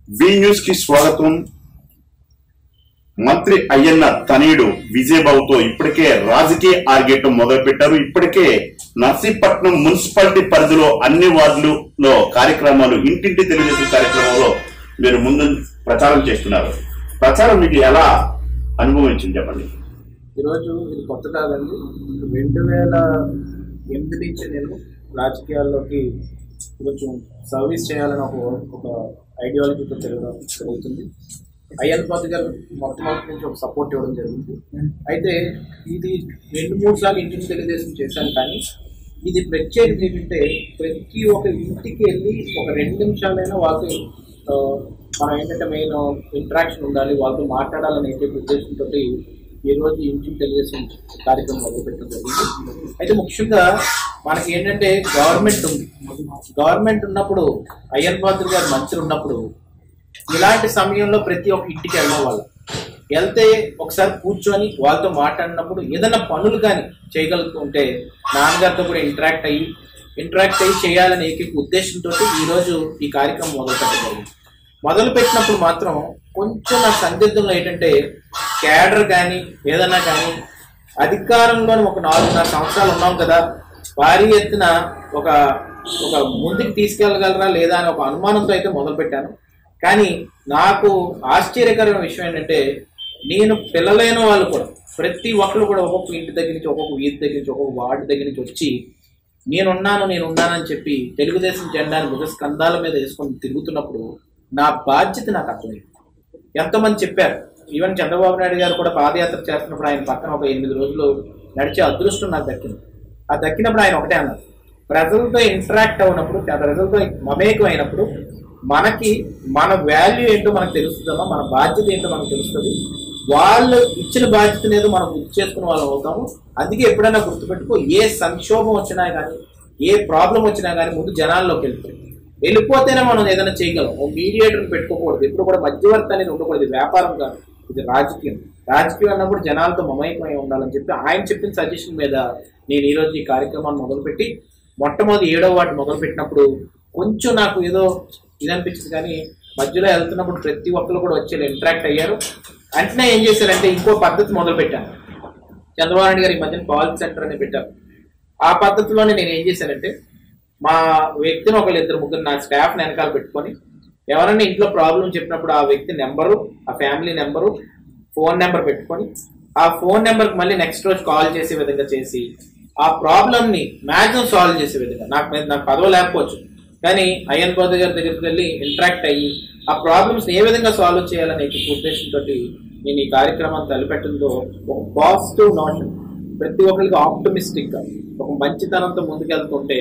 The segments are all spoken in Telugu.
వి న్యూస్ కి స్వాగతం. మంత్రి అయ్యన్న తనయుడు విజయబాబుతో ఇప్పటికే రాజకీయ ఆర్గేటం మొదలు పెట్టారు. ఇప్పటికే నర్సీపట్నం మున్సిపాలిటీ పరిధిలో అన్ని వార్డులలో కార్యక్రమాలు, ఇంటింటి తెలుగుదేశం కార్యక్రమంలో మీరు ముందు ప్రచారం చేస్తున్నారు. ప్రచారం మీకు ఎలా అనుభవించింది చెప్పండి. ఈరోజు ఇది కొత్త కాదండి. 2008 నుంచి నేను రాజకీయాల్లోకి కొంచెం సర్వీస్ చేయాలని ఒక ఐడియాలజీతో జరుగుతుంది. అయ్యన్న పాత్ర గారు మొట్టమొదటి నుంచి ఒక సపోర్ట్ ఇవ్వడం జరిగింది. అయితే ఇది 2-3 సార్లు ఇంటిని తెలుగుదేశం చేశాను. కానీ ఇది ప్రత్యేకత ఏంటంటే ప్రతి ఒక్క ఇంటికి వెళ్ళి ఒక 2 నిమిషాలైనా వాళ్ళతో మనం ఏంటంటే మెయిన్ ఇంటరాక్షన్ ఉండాలి, వాళ్ళతో మాట్లాడాలనే ఉద్దేశంతో ఈరోజు ఇంటిని తెలుగుదేశం కార్యక్రమం మొదలుపెట్టడం జరిగింది. అయితే ముఖ్యంగా మనకి ఏంటంటే గవర్నమెంట్ ఉంది. గవర్నమెంట్ ఉన్నప్పుడు అయ్యన్న పాత్ర గారు మంత్రి ఉన్నప్పుడు ఇలాంటి సమయంలో ప్రతి ఒక్క ఇంటికి వెళ్ళడం వల్ల వెళ్తే ఒకసారి కూర్చొని వాళ్ళతో మాట్లాడినప్పుడు ఏదైనా పనులు కానీ చేయగలుగుతుంటే నాన్నగారితో కూడా ఇంటరాక్ట్ అయ్యి చేయాలనే ఉద్దేశంతో ఈరోజు ఈ కార్యక్రమం మొదలు పెట్టినప్పుడు మాత్రం కొంచెం నా సందిగ్ధంలో ఏంటంటే క్యాడర్ కానీ ఏదన్నా కానీ అధికారంలోని ఒక 4.5 సంవత్సరాలు ఉన్నాం కదా, భారీ ఎత్తున ఒక ముందుకు తీసుకెళ్ళగలరా లేదా అని ఒక అనుమానంతో అయితే మొదలుపెట్టాను. కానీ నాకు ఆశ్చర్యకరమైన విషయం ఏంటంటే నేను పిల్లలైన వాళ్ళు కూడా ప్రతి ఒక్కరు కూడా ఒక్కొక్క ఇంటి దగ్గర నుంచి, ఒక్కొక్క వీధి దగ్గర నుంచి, ఒక్కొక్క వార్డు దగ్గర నుంచి వచ్చి నేనున్నానని చెప్పి తెలుగుదేశం జెండాను భుజ స్కంధాల మీద వేసుకొని తిరుగుతున్నప్పుడు నా బాధ్యత నాకు అర్థమైంది. ఎంతోమంది చెప్పారు. ఈవెన్ చంద్రబాబు నాయుడు గారు కూడా పాదయాత్ర చేస్తున్నప్పుడు ఆయన పక్కన ఒక 8 రోజులు నడిచే అదృష్టం నాకు దక్కింది. ఆ దక్కినప్పుడు ఆయన ఒకటే అన్నారు, ప్రజలతో ఇంటరాక్ట్ అవునప్పుడు, ప్రజలతో మమేకం అయినప్పుడు మనకి మన వాల్యూ ఏంటో మనకు తెలుస్తుందమ్మా, మన బాధ్యత ఏంటో మనకు తెలుస్తుంది. వాళ్ళు ఇచ్చిన బాధ్యత ఏదో మనం గుర్తు చేసుకునే వాళ్ళం అవుతాము. అందుకే ఎప్పుడైనా గుర్తుపెట్టుకో, ఏ సంక్షోభం వచ్చినా కానీ, ఏ ప్రాబ్లం వచ్చినా కానీ ముందు జనాల్లోకి వెళ్ళిపోతేనే మనం ఏదైనా చేయగలం. ఓ మీడియేటర్ని పెట్టుకోకూడదు, ఎప్పుడు కూడా మధ్యవర్తి అనేది ఉండకూడదు. వ్యాపారం కాదు, ఇది రాజకీయం అన్నప్పుడు జనాలతో మమేకమై ఉండాలని చెప్పి ఆయన చెప్పిన సజెషన్ మీద నేను ఈరోజు ఈ కార్యక్రమాన్ని మొదలుపెట్టి మొట్టమొదటి 7వ వార్డు మొదలుపెట్టినప్పుడు కొంచెం నాకు ఏదో ఇది అనిపించింది. కానీ మధ్యలో వెళ్తున్నప్పుడు ప్రతి ఒక్కరు కూడా వచ్చి ఇంటరాక్ట్ అయ్యారు. వెంటనే ఏం చేశారంటే ఇంకో పద్ధతి మొదలు పెట్టాను. చంద్రబాబు నాయుడు గారు ఈ మధ్యన కాల్ సెంటర్ అని పెట్టారు. ఆ పద్ధతిలోనే నేను ఏం చేశానంటే మా వ్యక్తిని 1-2-3 నా స్టాఫ్ని వెనకాల పెట్టుకొని ఎవరైనా ఇంట్లో ప్రాబ్లం చెప్పినప్పుడు ఆ వ్యక్తి నెంబరు, ఆ ఫ్యామిలీ నెంబరు, ఫోన్ నెంబర్ పెట్టుకొని ఆ ఫోన్ నెంబర్కి మళ్ళీ నెక్స్ట్ రోజు కాల్ చేసే విధంగా చేసి ఆ ప్రాబ్లమ్ని మ్యాక్సిమం సాల్వ్ చేసే విధంగా, నాకు పదవి లేకపోవచ్చు కానీ అయ్యన్న పాత్ర గారి దగ్గరికి వెళ్ళి ఇంటరాక్ట్ అయ్యి ఆ ప్రాబ్లమ్స్ ఏ విధంగా సాల్వ్ చేయాలనే ఉద్దేశంతో నేను ఈ కార్యక్రమాన్ని తలపెట్టడంతో ఒక పాజిటివ్ నోషన్, ప్రతి ఒక్కరికి ఆప్టమిస్టిక్ గా ఒక మంచితనంతో ముందుకెళ్తుంటే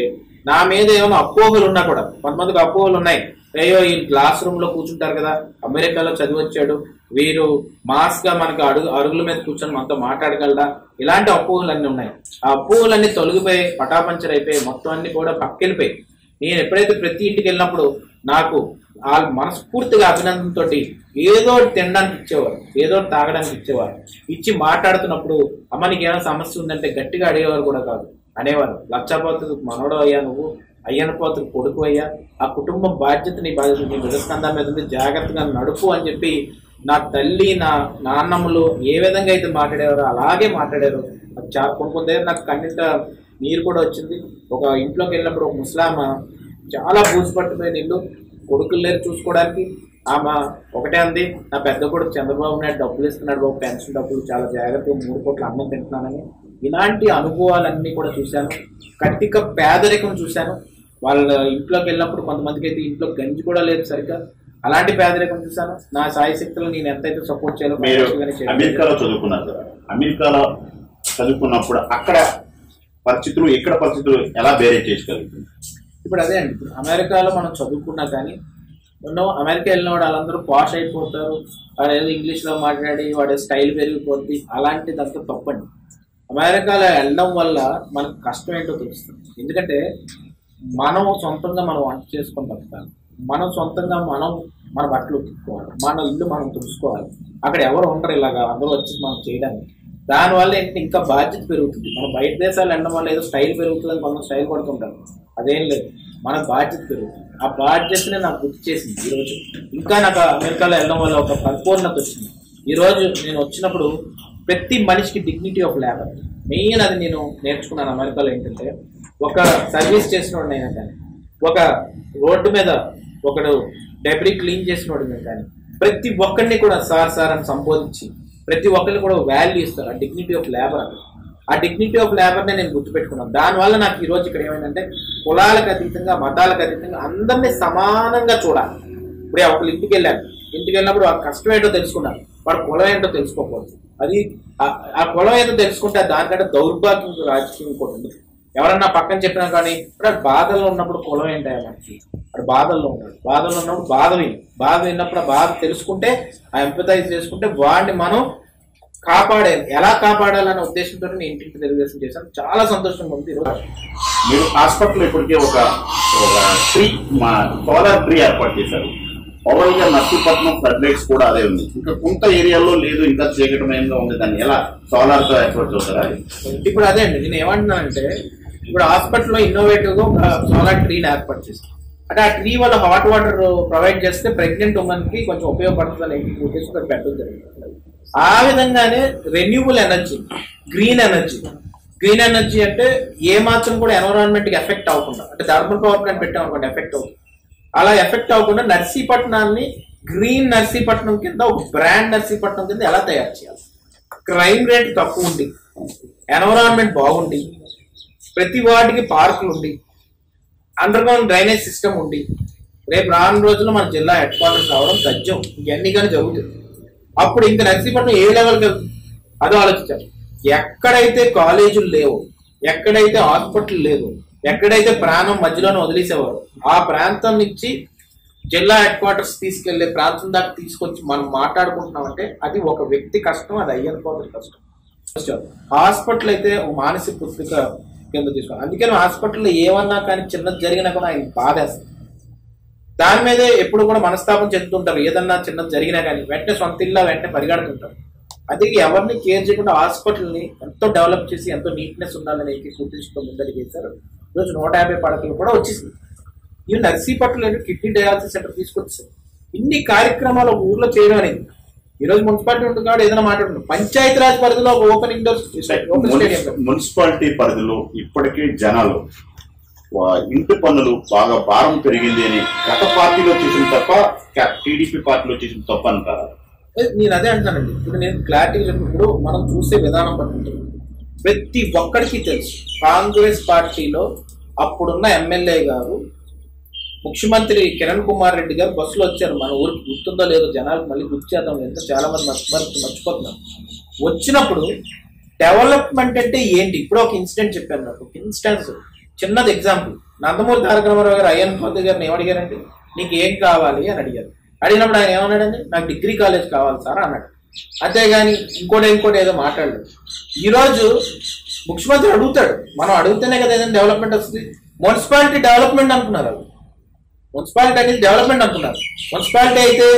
నా మీద ఏమైనా అపోహలు ఉన్నా కూడా, కొంతమందికి అపోహలు ఉన్నాయి. అయ్యో ఈ క్లాస్ రూమ్ లో కూర్చుంటారు కదా, అమెరికాలో చదివి వచ్చాడు, వీరు మాస్ గా మనకి అరుగుల మీద కూర్చొని మనతో మాట్లాడగలరా, ఇలాంటి అపోహలన్నీ ఉన్నాయి. ఆ అపోహలన్నీ తొలగిపోయి పటాపంచర్ అయిపోయి మొత్తం అన్ని కూడా పక్కెళ్ళిపోయి నేను ఎప్పుడైతే ప్రతి ఇంటికి వెళ్ళినప్పుడు నాకు వాళ్ళు మనస్ఫూర్తిగా అభినందనతో ఏదో తినడానికి ఇచ్చేవారు, ఏదో తాగడానికి ఇచ్చేవారు. ఇచ్చి మాట్లాడుతున్నప్పుడు అమ్మ నీకు ఏమైనా సమస్య ఉందంటే గట్టిగా అడిగేవారు కూడా కాదు, అనేవారు లక్షపోతుకు మనవడు అయ్యా, నువ్వు అయ్యన్న పోతుకు కొడుకు అయ్యా, ఆ కుటుంబం బాధ్యత నీ భుజస్కంధం మీద ఉంది, జాగ్రత్తగా నడుపు అని చెప్పి నా తల్లి నా నాన్నమ్మలు ఏ విధంగా అయితే మాట్లాడేవారో అలాగే మాట్లాడారు. కొన్ని దగ్గర నాకు కన్నింట నీరు కూడా వచ్చింది. ఒక ఇంట్లోకి వెళ్ళినప్పుడు ఒక ముస్లామ చాలా బూజుపట్టిపోయిన ఇల్లు, కొడుకులు లేరు చూసుకోవడానికి. ఆమె ఒకటే అంది, నా పెద్ద కొడుకు చంద్రబాబు నాయుడు డబ్బులు ఇస్తున్నాడు బాబు, పెన్షన్ డబ్బులు, చాలా జాగ్రత్తగా 3 కోట్ల అన్నం తింటున్నానని. ఇలాంటి అనుభవాలన్నీ కూడా చూశాను. కట్టిక పేదరికం చూశాను. వాళ్ళ ఇంట్లోకి వెళ్ళినప్పుడు కొంతమందికి అయితే ఇంట్లో గంజి కూడా లేదు సరిగ్గా, అలాంటి పేదరికం చూశాను. నా సాయశక్తులు నేను ఎంతైతే సపోర్ట్ చేయాలో. అమెరికాలో చదువుకున్నారు కదా, అమెరికాలో చదువుకున్నప్పుడు అక్కడ పరిస్థితులు ఇక్కడ పరిస్థితులు ఎలా వేరే చేసుకోగలుగుతుంది? ఇప్పుడు అదే అండి, అమెరికాలో మనం చదువుకున్నా కానీ అమెరికా వెళ్ళిన వాడు వాళ్ళందరూ పాష్ అయిపోతారు, వాడు ఏదో ఇంగ్లీష్లో మాట్లాడి వాడి స్టైల్ పెరిగిపోద్ది, అలాంటిదంతా తప్పండి. అమెరికాలో వెళ్ళడం వల్ల మనకు కష్టం ఏంటో తెలుస్తుంది. ఎందుకంటే మనం సొంతంగా మనం వంట చేసుకొని బతకాలి, మనం సొంతంగా మన బట్టలు ఉతుక్కోవాలి, మన ఇల్లు మనం తుడుచుకోవాలి. అక్కడ ఎవరు ఉండరు ఇలాగా అందరూ వచ్చి మనం చేయడానికి. దానివల్ల ఏంటంటే ఇంకా బాధ్యత పెరుగుతుంది. మనం బయట దేశాలు వెళ్ళడం వల్ల ఏదో స్టైల్ పెరుగుతుందని కొంత స్టైల్ పడుతుంటారు, అదేం లేదు. మన బాధ్యత పెరుగుతుంది. ఆ బాధ్యతనే నాకు గుర్తు చేసింది ఈరోజు. ఇంకా నాకు అమెరికాలో వెళ్ళడం వల్ల ఒక పరిపూర్ణత వచ్చింది. ఈరోజు నేను వచ్చినప్పుడు ప్రతి మనిషికి డిగ్నిటీ ఆఫ్ లేబర్ మెయిన్ అది నేను నేర్చుకున్నాను అమెరికాలో. ఏంటంటే ఒక సర్వీస్ చేసినోడు అయినా కానీ, ఒక రోడ్డు మీద ఒకడు డెబ్రీ క్లీన్ చేసినోడు కానీ, ప్రతి ఒక్కరిని కూడా సార్ సార్ అని సంబోధించి ప్రతి ఒక్కరిని కూడా వాల్యూ ఇస్తారు. ఆ డిగ్నిటీ ఆఫ్ లేబర్ అని. ఆ డిగ్నిటీ ఆఫ్ లేబర్నే నేను గుర్తుపెట్టుకున్నాను. దానివల్ల నాకు ఈరోజు ఇక్కడ ఏమైందంటే కులాలకు అతీతంగా, మతాలకు అతీతంగా అందరినీ సమానంగా చూడాలి. ఇప్పుడు ఒకళ్ళు ఇంటికి వెళ్ళినప్పుడు ఆ కష్టం ఏంటో తెలుసుకున్నాను, వాడు కులం ఏంటో తెలుసుకోకూడదు. అది ఆ కులం ఏంటో తెలుసుకుంటే దానికంటే దౌర్భాగ్యం రాజకీయం ఇంకోటి ఉంది. ఎవరన్నా పక్కన చెప్పినా కానీ ఇప్పుడు బాధల్లో ఉన్నప్పుడు కులం ఏంటో మనకి, అక్కడ బాధల్లో ఉన్నాడు, బాధల్లో ఉన్నప్పుడు బాధ విన్నప్పుడు ఆ బాధ తెలుసుకుంటే, ఆ ఎంపథైజ్ చేసుకుంటే వాడిని మనం ఎలా కాపాడాలనే ఉద్దేశంతో నేను ఇంటికి తెలుగుదేశం చేశాను. చాలా సంతోషంగా ఉంది. మీరు హాస్పిటల్ ఇప్పటికే ఒక ట్రీ, మా సోలార్ ట్రీ ఏర్పాటు చేశారు. ఓవరాల్ గా నర్సీపట్నం ఫ్లడ్ లైట్స్ కూడా అదే ఉంది. ఇంకా కొంత ఏరియాలో లేదు, ఇంకా చీకటమయంగా ఉంది. దాన్ని ఎలా సోలార్ తో ఏర్పాటు చేస్తారా? ఇప్పుడు అదే అండి నేను ఏమంటున్నానంటే, ఇప్పుడు హాస్పిటల్లో ఇన్నోవేటివ్ గా ఒక సోలార్ ట్రీని ఏర్పాటు చేస్తాం. అంటే ఆ ట్రీ వల్ల హాట్ వాటర్ ప్రొవైడ్ చేస్తే ప్రెగ్నెంట్ ఉమెన్ కి కొంచెం ఉపయోగపడుతుందని ఉద్దేశంతో పెట్టడం జరిగింది. ఆ విధంగానే రెన్యూబుల్ ఎనర్జీ, గ్రీన్ ఎనర్జీ అంటే ఏ మాత్రం కూడా ఎన్విరాన్మెంట్ కి ఎఫెక్ట్ అవ్వకుండా, అంటే థర్మల్ పవర్ ప్లాంట్ పెట్టామనుకోండి ఎఫెక్ట్ అవుతుంది, అలా ఎఫెక్ట్ అవ్వకుండా నర్సీపట్నాన్ని గ్రీన్ నర్సీపట్నం కింద, ఒక బ్రాండ్ నర్సీపట్నం కింద ఎలా తయారు చేయాలి. క్రైమ్ రేట్ తక్కువ ఉండి, ఎన్విరాన్మెంట్ బాగుండి, ప్రతి వాటికి పార్కులు ఉండి, అండర్ గ్రౌండ్ డ్రైనేజ్ సిస్టమ్ ఉండి, రేపు రాను రోజుల్లో మన జిల్లా హెడ్ క్వార్టర్స్ రావడం తథ్యం. ఇవన్నీ కానీ జరుగుతుంది. అప్పుడు ఇంకా నర్సీపట్నం ఏ లెవెల్కి వెళ్తుంది అదో ఆలోచించాలి. ఎక్కడైతే కాలేజీలు లేవు, ఎక్కడైతే హాస్పిటల్ లేవు, ఎక్కడైతే ప్రాణం మధ్యలోనే వదిలేసేవారు, ఆ ప్రాంతం నుంచి జిల్లా హెడ్ క్వార్టర్స్ తీసుకెళ్లే ప్రాంతం దాకా తీసుకొచ్చి మనం మాట్లాడుకుంటున్నామంటే అది ఒక వ్యక్తి కష్టం, అది అయ్యకపోతే కష్టం. హాస్పిటల్ అయితే మానసిక పుత్రిక కింద తీసుకోవాలి. అందుకని హాస్పిటల్లో ఏమన్నా కానీ చిన్నది జరిగినా కూడా ఆయన బాధేస్తుంది. దాని మీదే ఎప్పుడు కూడా మనస్తాపం చెందుతుంటారు. ఏదన్నా చిన్నది జరిగినా కానీ వెంటనే సొంత ఇల్లా వెంటనే పరిగెడుతుంటారు. అందుకే ఎవరిని కేర్ చేయకుండా హాస్పిటల్ని ఎంతో డెవలప్ చేసి ఎంతో నీట్నెస్ ఉండాలని గుర్తించుకో ముందరికి చేశారు. ఈరోజు 150 పడకలు కూడా వచ్చేసింది. ఈ నర్సీపట్నం కిడ్నీ డయాలసిస్ సెంటర్ తీసుకొచ్చారు. ఇన్ని కార్యక్రమాలు ఒక ఊర్లో చేయడం అనేది ఈరోజు మున్సిపాలిటీ ఉంటుంది కాబట్టి ఏదైనా మాట్లాడుతున్నాం. పంచాయతీరాజ్ పరిధిలో ఒక ఓపెన్ ఇండోర్ స్టేడియం, మున్సిపాలిటీ పరిధిలో ఇప్పటికీ జనాలు ఇంటి పన్నులు బాగా భారం పెరిగింది అని గత పార్టీలో చేసిన తప్ప టీడీపీ పార్టీలో చేసిన తప్ప అంటారా? నేను అదే అంటానండి. ఇప్పుడు నేను క్లారిటీ చెప్పినప్పుడు మనం చూసే విధానం పట్టింది ప్రతి ఒక్కడికి తెలుసు. కాంగ్రెస్ పార్టీలో అప్పుడున్న ఎమ్మెల్యే గారు, ముఖ్యమంత్రి కిరణ్ కుమార్ రెడ్డి గారు బస్సులో వచ్చారు. మన ఊరికి గుర్తుందో లేదో జనాలకు మళ్ళీ గుర్తు చేద్దాం, ఎంత చాలా మంది మర్చిపోతున్నారు. వచ్చినప్పుడు డెవలప్మెంట్ అంటే ఏంటి, ఇప్పుడు ఒక ఇన్సిడెంట్ చెప్పాను. నాకు ఒక ఇన్స్టెన్స్, చిన్నది ఎగ్జాంపుల్. నందమూరి తారక రామారావు గారు అయ్యన్ పాత్ర గారిని ఏమడిగారంటే నీకు ఏం కావాలి అని అడిగారు. అడిగినప్పుడు ఆయన ఏమన్నాడండి, నాకు డిగ్రీ కాలేజ్ కావాలి సార్ అన్నాడు. అంతేగాని ఇంకోటి ఏదో మాట్లాడలేదు. ఈరోజు ముఖ్యమంత్రి అడుగుతాడు, మనం అడిగితేనే కదా ఏదైనా డెవలప్మెంట్ వస్తుంది. మున్సిపాలిటీ డెవలప్మెంట్ అనుకున్నారు, మున్సిపాలిటీ అనేది డెవలప్మెంట్ అనుకున్నారు. మున్సిపాలిటీ అయితే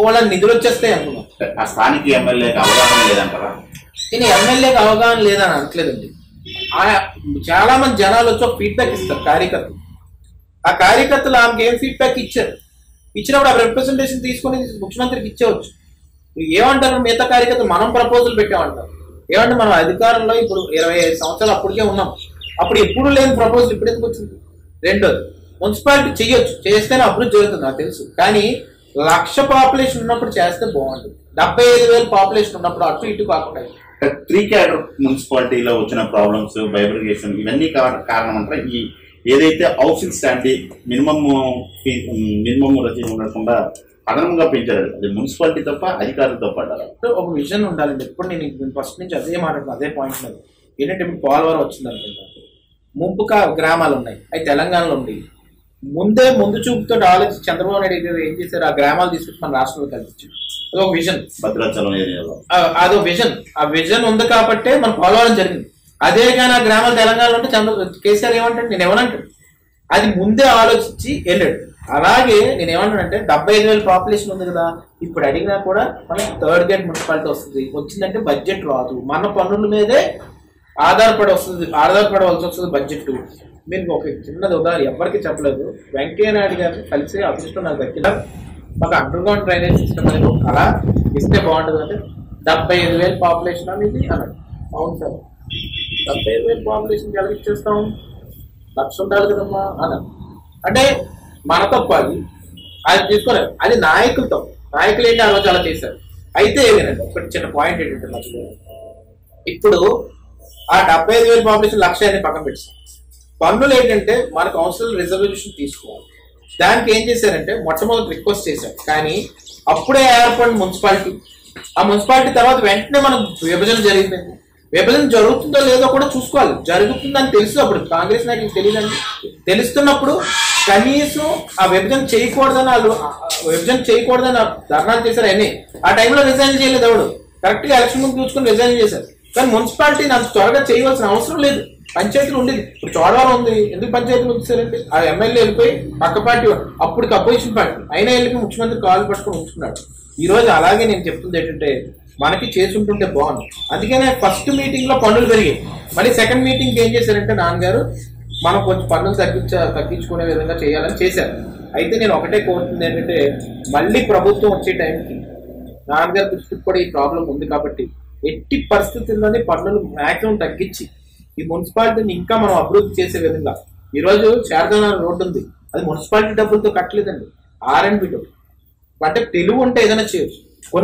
వాళ్ళ నిధులు వచ్చేస్తాయి అనుకున్నారు. ఆ స్థానిక ఎమ్మెల్యేకి అవగాహన లేదంటారా? నేను ఎమ్మెల్యేకి అవగాహన లేదని అనట్లేదండి. చాలా మంది జనాలు వచ్చి ఒక ఫీడ్బ్యాక్ ఇస్తారు కార్యకర్తలు. ఆ కార్యకర్తలు ఆమెకి ఏం ఫీడ్బ్యాక్ ఇచ్చినప్పుడు ఆ రిప్రజెంటేషన్ తీసుకుని ముఖ్యమంత్రికి ఇచ్చేవచ్చు. ఏమంటారు మిగతా కార్యకర్తలు, మనం ప్రపోజల్ పెట్టామంటారు. ఏమంటే మనం అధికారంలో ఇప్పుడు 25 సంవత్సరాలు అప్పటికే ఉన్నాం. అప్పుడు ఎప్పుడు లేని ప్రపోజల్ ఇప్పుడు ఎందుకు వచ్చింది? రెండోది, మున్సిపాలిటీ చేయొచ్చు, చేస్తేనే అభివృద్ధి జరుగుతుంది నాకు తెలుసు. కానీ 1,00,000 పాపులేషన్ ఉన్నప్పుడు చేస్తే బాగుంటుంది. 75,000 పాపులేషన్ ఉన్నప్పుడు అటు ఇటు కాకుండా 3 క్యాడర్ మున్సిపాలిటీలో వచ్చిన ప్రాబ్లమ్స్, బైబ్రిగేషన్ ఇవన్నీ కారణం అంటారా? ఈ ఏదైతే హౌసింగ్ స్టాండర్డ్ మినిమం రసీదు ఉండకుండా అదనంగా పెంచారు, అది మున్సిపాలిటీ తప్ప అధికారులు తప్ప అంటారా? ఒక విజన్ ఉండాలండి. ఎప్పుడు నేను ఫస్ట్ నుంచి అదే మాట్లాడుతున్నాను, అదే పాయింట్ మీద. ఏంటంటే ఇప్పుడు పోలవరం వచ్చింది అనుకుంటాను, ముంపు గ్రామాలు ఉన్నాయి, అవి తెలంగాణలో ఉంది. ముందు చూపుతో ఆలోచించి చంద్రబాబు నాయుడు గారు ఏం చేశారు, ఆ గ్రామాలు తీసుకొచ్చి మన రాష్ట్రంలో కల్పించారు. అదొక విజన్, భద్రాచలం ఏరియాలో అదో విజన్. ఆ విజన్ ఉంది కాబట్టే మన పోలవరం జరిగింది. అదే కానీ ఆ గ్రామాలు తెలంగాణలో ఉంటే కేసీఆర్ ఏమంటాడు, నేను ఏమనంటాడు, అది ముందే ఆలోచించి వెళ్ళాడు. అలాగే నేను ఏమంటానంటే 75,000 పాపులేషన్ ఉంది కదా, ఇప్పుడు అడిగినా కూడా మనకి 3rd గ్రేడ్ మున్సిపాలిటీ వస్తుంది. వచ్చిందంటే బడ్జెట్ రాదు, మన పన్నుల మీదే ఆధారపడవలసి వస్తుంది బడ్జెట్. మీరు ఒక చిన్నది ఉదాహరణ ఎవరికి చెప్పలేదు, వెంకయ్య నాయుడు గారిని కలిసి అదృష్టం నాకు దక్కిన ఒక అండర్ గ్రౌండ్ డ్రైనేజ్ సిస్టమ్ అనేది అలా ఇస్తే బాగుంటుంది అంటే 75,000 పాపులేషన్ అనేది అన్నాడు. అవును సార్, 75,000 పాపులేషన్ ఎలా ఇచ్చేస్తాం, 1,00,000 ఉండాలి కదమ్మా అన్నాడు. అంటే మన తప్పు అది తీసుకోలేదు, అది నాయకుల తప్పు. నాయకులు ఏంటి ఆ రోజు అలా చేశారు. అయితే ఏమేనండి ఒకటి చిన్న పాయింట్ ఏంటంటే నాకు ఇప్పుడు ఆ 75,000 పాపులేషన్ 1,00,000 పక్కన పెట్టారు. పన్నులు ఏంటంటే మన కౌన్సిల్ రిజర్వేషన్ తీసుకోవాలి. దానికి ఏం చేశారంటే మొట్టమొదటి రిక్వెస్ట్ చేశారు, కానీ అప్పుడే ఏర్పడిన మున్సిపాలిటీ, ఆ మున్సిపాలిటీ తర్వాత వెంటనే మనకు విభజన జరిగిపోయింది. విభజన జరుగుతుందో లేదో కూడా చూసుకోవాలి. జరుగుతుందని తెలుసు అప్పుడు కాంగ్రెస్ నాయకులకు తెలియదండి. తెలుస్తున్నప్పుడు కనీసం ఆ విభజన చేయకూడదని ధర్నాలు చేశారు. అన్నీ ఆ టైంలో రిజైన్ చేయలేదు ఎవడు. కరెక్ట్ గా ఎలక్షన్ ముందు చూసుకుని రిజైన్ చేశారు. కానీ మున్సిపాలిటీని అంత త్వరగా చేయవలసిన అవసరం లేదు. పంచాయతీలు ఉండేది, ఇప్పుడు చోడవరం ఉంది, ఎందుకు పంచాయతీలు వచ్చారంటే ఆ ఎమ్మెల్యే వెళ్ళిపోయి పక్క పార్టీ అప్పటికి అపోజిషన్ పార్టీ అయినా వెళ్ళి ముఖ్యమంత్రి కాలు పట్టుకొని ఉంచుకున్నాడు. ఈ రోజు అలాగే నేను చెప్తుంది ఏంటంటే మనకి చేసుకుంటుంటే బాగుంది. అందుకనే ఫస్ట్ మీటింగ్ లో పన్నులు పెరిగాయి. మళ్ళీ సెకండ్ మీటింగ్ ఏం చేశారంటే నాన్నగారు మనం కొంచెం పన్నులు తగ్గించుకునే విధంగా చేయాలని చేశారు. అయితే నేను ఒకటే కోరుతుంది ఏంటంటే మళ్ళీ ప్రభుత్వం వచ్చే టైంకి నాన్నగారు దృష్టికి కూడా ఈ ప్రాబ్లం ఉంది కాబట్టి ఎట్టి పరిస్థితుల్లోనే పన్నులు మ్యాక్సిమం తగ్గించి ఈ మున్సిపాలిటీని ఇంకా మనం అభివృద్ధి చేసే విధంగా. ఈ రోజు శారదానగర్ రోడ్డు ఉంది, అది మున్సిపాలిటీ డబ్బులతో కట్టలేదండి, R&B డబ్బులు. అంటే తెలుగు ఉంటే ఏదైనా చేయొచ్చు.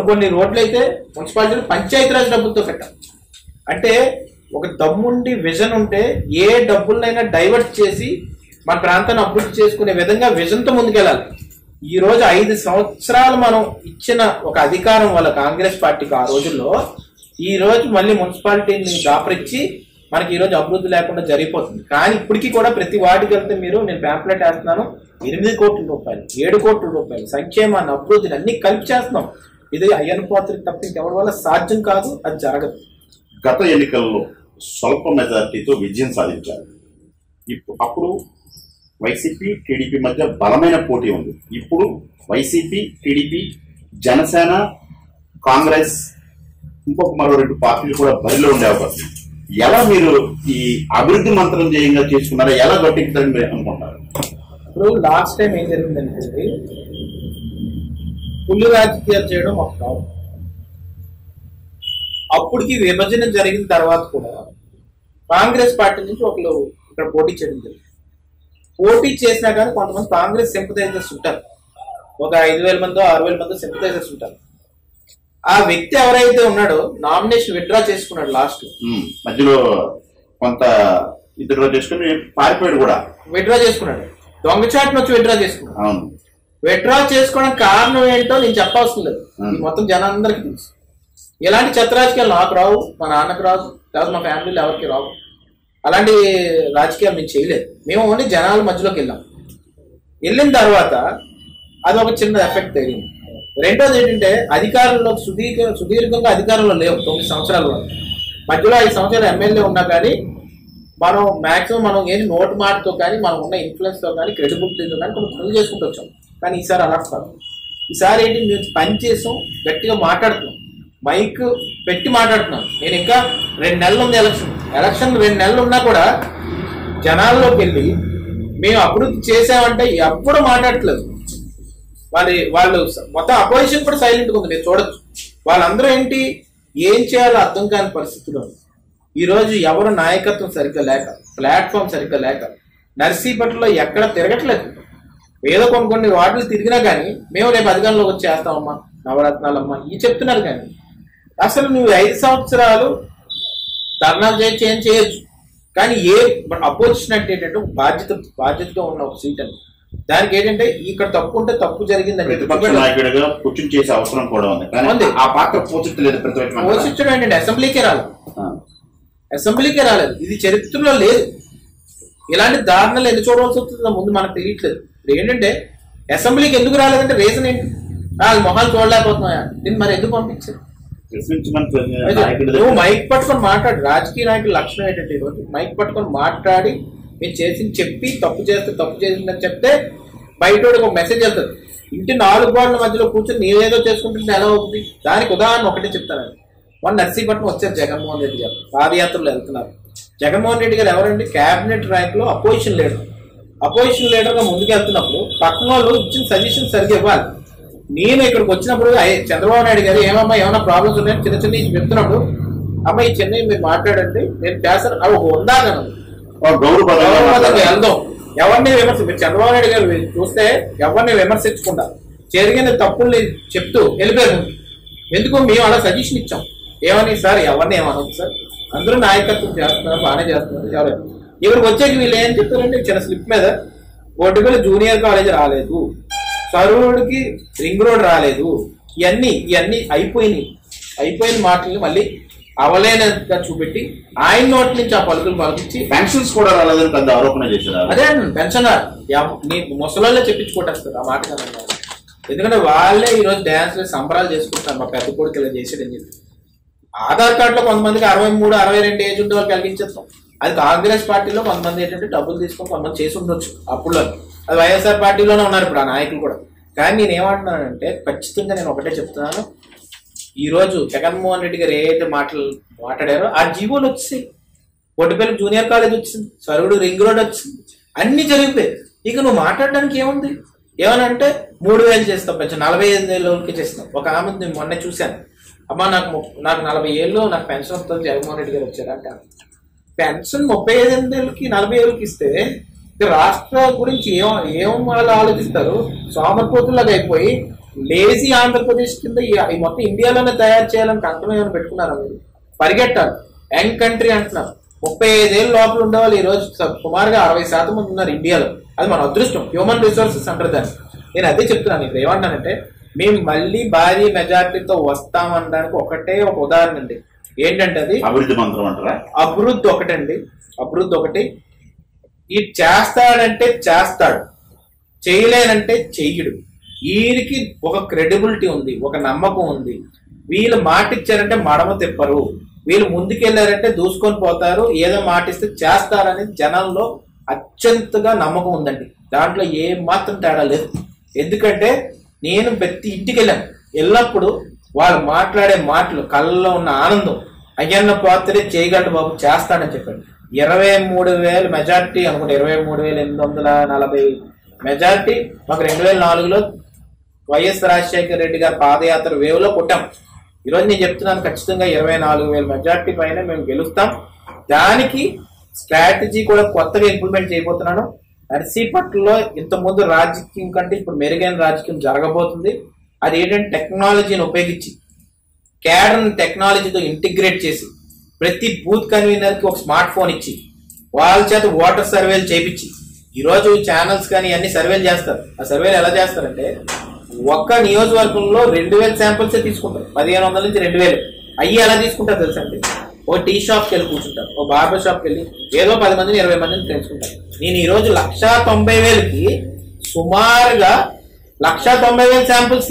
కొన్ని రోడ్లు అయితే మున్సిపాలిటీలు పంచాయతీరాజ్ డబ్బులతో కట్టాలి. అంటే ఒక దమ్ముండి విజన్ ఉంటే ఏ డబ్బులనైనా డైవర్ట్ చేసి మన ప్రాంతాన్ని అభివృద్ధి చేసుకునే విధంగా విజన్తో ముందుకెళ్ళాలి. ఈ రోజు 5 సంవత్సరాలు మనం ఇచ్చిన ఒక అధికారం వల్ల కాంగ్రెస్ పార్టీకి ఆ రోజుల్లో ఈ రోజు మళ్ళీ మున్సిపాలిటీని దాపరిచ్చి మనకి ఈ రోజు అభివృద్ధి లేకుండా జరిగిపోతుంది. కానీ ఇప్పటికీ కూడా ప్రతి వాటికి వెళ్తే నేను ప్యాంప్లెట్ వేస్తున్నాను, 8 కోట్ల రూపాయలు 7 కోట్ల రూపాయలు సంక్షేమాన్ని అభివృద్ధిని అన్ని కలిపి చేస్తున్నాం. ఇది అయ్యన్న పాత్రకి తప్ప ఇంకెవరి వల్ల సాధ్యం కాదు, అది జరగదు. గత ఎన్నికల్లో స్వల్ప మెజార్టీతో విజయం సాధించారు. అప్పుడు వైసీపీ టీడీపీ మధ్య బలమైన పోటీ ఉంది. ఇప్పుడు వైసీపీ టీడీపీ జనసేన కాంగ్రెస్ ఇంకొక మరో 2 పార్టీలు కూడా బరిలో ఉండే అవకాశం. ఎలా మీరు ఈ అభివృద్ధి మంత్రం చేయంగా చేసుకున్నారా, ఎలా గట్టెక్కుతారని మీరు అనుకుంటారు? ఇప్పుడు లాస్ట్ టైం ఏం జరిగిందంటే పుల్లి రాజకీయాలు చేయడం ఒక కాదు. అప్పటికి విభజన జరిగిన తర్వాత కూడా కాంగ్రెస్ పార్టీ నుంచి ఒకరు ఇక్కడ పోటీ చేయడం జరిగింది. పోటీ చేసినా కానీ కొంతమంది కాంగ్రెస్ సింపథైజర్స్ ఉంటారు, ఒక 5,000 మందో 6,000 మందో సింపథైజర్స్ ఉంటారు. ఆ వ్యక్తి ఎవరైతే ఉన్నాడో నామినేషన్ విత్డ్రా చేసుకున్నాడు. లాస్ట్ మధ్యలో కొంత విత్డ్రా చేసుకుని పారిపోయాడు కూడా. విత్డ్రా చేసుకున్నాడు, దొంగచాటును వచ్చి విత్డ్రా చేసుకున్నాడు. విత్డ్రా చేసుకోవడానికి కారణం ఏంటో నేను చెప్పాల్సిన లేదు, మొత్తం జనాలందరికీ తెలుసు. ఇలాంటి చెత్త రాజకీయాలు నాకు రావు, మా నాన్నకు రావు, లేదా మా ఫ్యామిలీలో ఎవరికి రావు. అలాంటి రాజకీయాలు మేము చేయలేదు. మేము ఓన్లీ జనాల మధ్యలోకి వెళ్ళిన తర్వాత అది ఒక చిన్న ఎఫెక్ట్ తగిలింది. రెండోది ఏంటంటే అధికారంలో సుదీర్ఘంగా అధికారంలో లేవు 9 సంవత్సరాల వరకు. మధ్యలో 5 సంవత్సరాలు ఎమ్మెల్యే ఉన్నా కానీ మనం మాక్సిమం మనం ఏంటి నోటు మాటతో కానీ మనం ఉన్న ఇన్ఫ్లుయెన్స్తో కానీ క్రెడిబిలిటీతో కానీ కొన్ని పనులు చేసుకుంటూ వచ్చాం. కానీ ఈసారి అలా కాదు. ఈసారి ఏంటి మేము పని చేసాం, గట్టిగా మాట్లాడుతున్నాం, మైక్ పెట్టి మాట్లాడుతున్నాం. నేను ఇంకా 2 నెలలు ఉంది ఎలక్షన్ 2 నెలలు ఉన్నా కూడా జనాల్లోకి వెళ్ళి మేము అభివృద్ధి చేసామంటే ఎప్పుడు మాట్లాడట్లేదు. వాళ్ళు మొత్తం అపోజిషన్ కూడా సైలెంట్గా ఉంది, మీరు చూడొచ్చు. వాళ్ళందరూ ఏంటి ఏం చేయాలో అర్థం కాని పరిస్థితిలో ఈ రోజు ఎవరు నాయకత్వం సరిగ్గా లేక, ప్లాట్ఫామ్ సరిగ్గా లేక నర్సీపట్నంలో ఎక్కడ తిరగట్లేదు. ఏదో కొన్ని వాటిలు తిరిగినా కానీ మేము రేపు అధికారంలోకి వచ్చి చేస్తామమ్మా, నవరత్నాలమ్మా ఇవి చెప్తున్నారు. కానీ అసలు నువ్వు 5 సంవత్సరాలు ధర్నాలు చేయొచ్చు, కానీ ఏ అపోజిషన్ అంటే ఏంటంటే బాధ్యతగా ఉన్న ఒక సీట్ అని దానికి ఏంటంటే ఇక్కడ తప్పు ఉంటే తప్పు జరిగిందని ప్రతిపక్ష నాయకుడిగా కూర్చుని చేసే అవసరం కూడా ఉంది. ఆ పాత్ర పోషించలేదు. పోషించడం ఏంటంటే అసెంబ్లీకే రాలేదు. ఇది చరిత్రలో లేదు. ఇలాంటి దారుణాలు ఎందుకు చూడవలసి వస్తుందో ముందు మనకు తెలియట్లేదు. ఇప్పుడు ఏంటంటే అసెంబ్లీకి ఎందుకు రాలేదంటే రీజన్ ఏంటి? మొహాలు చూడలేకపోతున్నాయా? దీన్ని మరి ఎందుకు పంపించారు? నువ్వు మైక్ పట్టుకొని మాట్లాడు. రాజకీయ నాయకుల లక్షణం ఏంటంటే ఈరోజు మైక్ పట్టుకొని మాట్లాడి మీరు చేసింది చెప్పి తప్పు చేసిందని చెప్తే బయటోడికి ఒక మెసేజ్ వెళ్తుంది. ఇంటి 4 గోడల మధ్యలో కూర్చొని నీవేదో చేసుకుంటుంటే ఎలా అవుతుంది? దానికి ఉదాహరణ ఒకటే చెప్తానండి. మొన్న నర్సీపట్నం వచ్చారు జగన్మోహన్ రెడ్డి గారు, పాదయాత్రలో వెళ్తున్నారు. జగన్మోహన్ రెడ్డి గారు ఎవరండి? క్యాబినెట్ ర్యాంక్ లో అపోజిషన్ లీడర్ గా ముందుకెళ్తున్నప్పుడు పక్కన వాళ్ళు ఇచ్చిన సజెషన్ సరిగ్గా ఇవ్వాలి. నేను ఇక్కడికి వచ్చినప్పుడు చంద్రబాబు నాయుడు గారు ఏమన్నా ప్రాబ్లమ్స్ ఉన్నాయని చిన్న చిన్న చెప్తున్నప్పుడు, అమ్మ ఈ చిన్న మీరు మాట్లాడండి నేను చేస్తాను, అవి ఒక ఉందాగా వెళ్దాం. ఎవరిని మీరు చంద్రబాబు నాయుడు గారు చూస్తే ఎవరిని విమర్శించకుండా జరిగిన తప్పుల్ని చెప్తూ వెళ్ళిపోయారు. ఎందుకు మేము అలా సజెషన్ ఇచ్చాం. ఏమని సార్ ఎవరిని ఏమనొద్దు సార్, అందరూ నాయకత్వం చేస్తున్నారు, బాగానే చేస్తున్నారు. ఎవరు ఇక్కడికి వచ్చాక వీళ్ళు ఏం చెప్తారంటే చిన్న స్లిప్ మీద బొడ్డుగల జూనియర్ కాలేజ్ రాలేదు, సరూరుడికి రింగ్ రోడ్ రాలేదు, ఇవన్నీ అయిపోయిన మాటల్ని మళ్ళీ అవలేనట్టుగా చూపెట్టి ఆయన నోటి నుంచి ఆ పలుకులు పలికించి పెన్షన్స్ కూడా రాలేదని పెద్ద ఆరోపణ చేశారు. అదే పెన్షన్ ముసలాల్లో చెప్పించుకోటేస్తారు ఆ మాట కన్నా. ఎందుకంటే వాళ్ళే ఈరోజు డ్యాన్స్ సంబరాలు చేసుకుంటారు, మా పెద్ద కొడుకు ఇలా చేసాడని చెప్పి. ఆధార్ కార్డులో కొంతమందికి 63, 62 ఏజ్ ఉండే వాళ్ళు కలిగించేస్తాం. అది కాంగ్రెస్ పార్టీలో కొంతమంది ఏంటంటే డబ్బులు తీసుకొని కొంతమంది చేసి ఉండొచ్చు అప్పుడు. అది వైఎస్ఆర్ పార్టీలోనే ఉన్నారు ఇప్పుడు ఆ నాయకులు కూడా. కానీ నేను ఏమంటున్నానంటే ఖచ్చితంగా నేను ఒకటే చెప్తున్నాను, ఈ రోజు జగన్మోహన్ రెడ్డి గారు ఏదైతే మాట్లాడారో ఆ జీవోలు వచ్చాయి. బొడ్డుపల్లి జూనియర్ కాలేజ్ వచ్చింది, సరువుడు రింగ్ రోడ్ వచ్చింది, అన్ని జరిగిపోయి. ఇక నువ్వు మాట్లాడడానికి ఏముంది? ఏమనంటే 3000 చేస్తాం పెన్షన్, 45 ఏళ్ళకి చేస్తాం. ఒక ఆమె నేను మొన్న చూశాను, అమ్మా నాకు 40 ఏళ్ళు నాకు పెన్షన్ వస్తుంది, జగన్మోహన్ రెడ్డి గారు వచ్చారంట. పెన్షన్ 35 ఏళ్ళకి 40 ఏళ్ళకి ఇస్తే రాష్ట్ర గురించి ఏం వాళ్ళు ఆలోచిస్తారు? సోమర్పోతులాగా అయిపోయి లేజీ ఆంధ్రప్రదేశ్ కింద ఈ మొత్తం ఇండియాలోనే తయారు చేయాలని కంకణం ఏమైనా పెట్టుకున్నారా మీరు? పరిగెట్టాలి, యంగ్ కంట్రీ అంటున్నారు. 35 ఏళ్ళ లోపల ఉండేవాళ్ళు ఈ రోజు సుమారుగా 60% మంది ఉన్నారు ఇండియాలో. అది మన అదృష్టం, హ్యూమన్ రిసోర్సెస్ అంటారు దాన్ని. నేను అదే చెప్తున్నాను. ఇప్పుడు ఏమంటానంటే మేము మళ్ళీ భారీ మెజార్టీతో వస్తామనడానికి ఒకటే ఒక ఉదాహరణ అండి. ఏంటంటే అది అభివృద్ధి మంత్రం అంటారా? అభివృద్ధి ఒకటండి. అభివృద్ధి ఒకటి. ఈ చేస్తాడంటే చేస్తాడు, చేయలేనంటే చెయ్యడు. వీరికి ఒక క్రెడిబిలిటీ ఉంది, ఒక నమ్మకం ఉంది. వీళ్ళు మాట ఇచ్చారంటే మడమ తిప్పరు, వీళ్ళు ముందుకెళ్లారంటే దూసుకొని పోతారు, ఏదో మాటిస్తే చేస్తారనేది జనంలో అత్యంతగా నమ్మకం ఉందండి. దాంట్లో ఏ మాత్రం తేడా లేదు. ఎందుకంటే నేను ప్రతి ఇంటికి వెళ్ళినప్పుడు వాళ్ళు మాట్లాడే మాటలు, కళ్ళలో ఉన్న ఆనందం, అయ్యన్న పోతే చేయగలడు బాబు, చేస్తాడని చెప్పాడు. 23,000 మెజార్టీ అనుకుంటే, 23,840 మెజార్టీ మాకు 2004లో వైఎస్ రాజశేఖర రెడ్డి గారి పాదయాత్ర వేవ్లో కొట్టాం. ఈరోజు నేను చెప్తున్నాను, ఖచ్చితంగా 24,000 మెజార్టీ పైన మేము గెలుస్తాం. దానికి స్ట్రాటజీ కూడా కొత్తగా ఇంప్లిమెంట్ చేయబోతున్నాను. నర్సీపట్నంలో ఇంతకుముందు రాజకీయం కంటే ఇప్పుడు మెరుగైన రాజకీయం జరగబోతుంది. అది ఏంటంటే టెక్నాలజీని ఉపయోగించి, క్యాడర్ని టెక్నాలజీతో ఇంటిగ్రేట్ చేసి, ప్రతి బూత్ కన్వీనర్కి ఒక స్మార్ట్ ఫోన్ ఇచ్చి, వాళ్ళ చేత వాటర్ సర్వేలు చేయించి, ఈరోజు ఛానల్స్ కానీ అన్ని సర్వేలు చేస్తారు. ఆ సర్వేలు ఎలా చేస్తారంటే ఒక్క నియోజకవర్గంలో 2,000 శాంపిల్సే తీసుకుంటారు. 1,500 నుంచి 2,000 అయ్యి ఎలా తీసుకుంటారు తెలుసండి? ఓ టీ షాప్కి వెళ్ళి కూర్చుంటారు, ఓ బార్బర్ షాప్కి వెళ్ళి ఏదో 10 మందిని 20 మందిని తెలుసుకుంటారు. నేను ఈరోజు 1,90,000కి సుమారుగా 1,90,000 శాంపిల్స్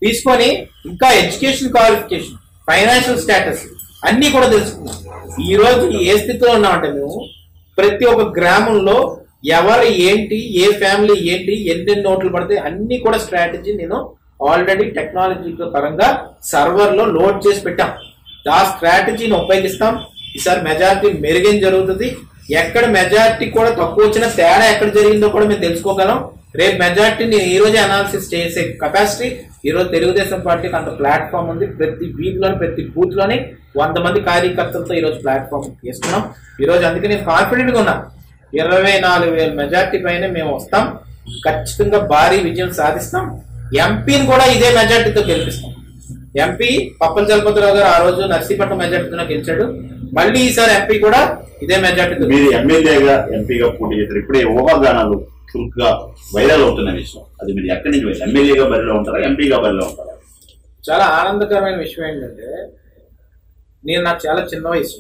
తీసుకొని ఇంకా ఎడ్యుకేషన్ క్వాలిఫికేషన్, ఫైనాన్షియల్ స్టేటస్ అన్ని కూడా తెలుసుకున్నాం. ఈ రోజు ఏ స్థితిలో ఉన్నామంటే మేము ప్రతి ఒక్క గ్రామంలో ఎవరు ఏంటి, ఏ ఫ్యామిలీ ఏంటి, ఎన్ని నోట్లు పడితే అన్ని కూడా స్ట్రాటజీ నేను ఆల్రెడీ టెక్నాలజీ పరంగా సర్వర్ లో లోడ్ చేసి పెట్టాం. ఆ స్ట్రాటజీని ఉపయోగిస్తాం. ఈసారి మెజారిటీ మెరుగైన జరుగుతుంది. ఎక్కడ మెజారిటీ కూడా తక్కువ వచ్చినా తేడా ఎక్కడ జరిగిందో కూడా మేము తెలుసుకోగలం. రేపు మెజారిటీని ఈ రోజే అనాలిసిస్ చేసే కెపాసిటీ ఈ రోజు తెలుగుదేశం పార్టీకి అంత ప్లాట్ఫామ్ ఉంది. ప్రతి వీధిలోని ప్రతి బూత్ లోని 100 మంది కార్యకర్తలతో ఈ రోజు ప్లాట్ఫామ్ చేస్తున్నాం. ఈ రోజు అందుకే నేను కాన్ఫిడెంట్ గా ఉన్నా. 24,000 మెజార్టీ పైన మేము వస్తాం. ఖచ్చితంగా భారీ విజయం సాధిస్తాం. ఎంపీని కూడా ఇదే మెజార్టీతో గెలిపిస్తాం. ఎంపీ పప్పల చలపతిరావు గారు ఆ రోజు నర్సీపట్నం మెజార్టీతో గెలిచాడు. మళ్ళీ ఈసారి ఎంపీ కూడా ఇదే మెజార్టీతో. మీరు ఎమ్మెల్యేగా ఎంపీగా పోటీ చేస్తారు. ఇప్పుడే ఊహాగానాలు చురుకుగా వైరల్ అవుతున్న విషయం, అది మీరు ఎక్కడి నుంచి ఎమ్మెల్యేగా బరిలో ఉంటారా, ఎంపీగా బరిలో ఉంటారా? చాలా ఆనందకరమైన విషయం ఏంటంటే, నాకు చాలా చిన్న వయసు.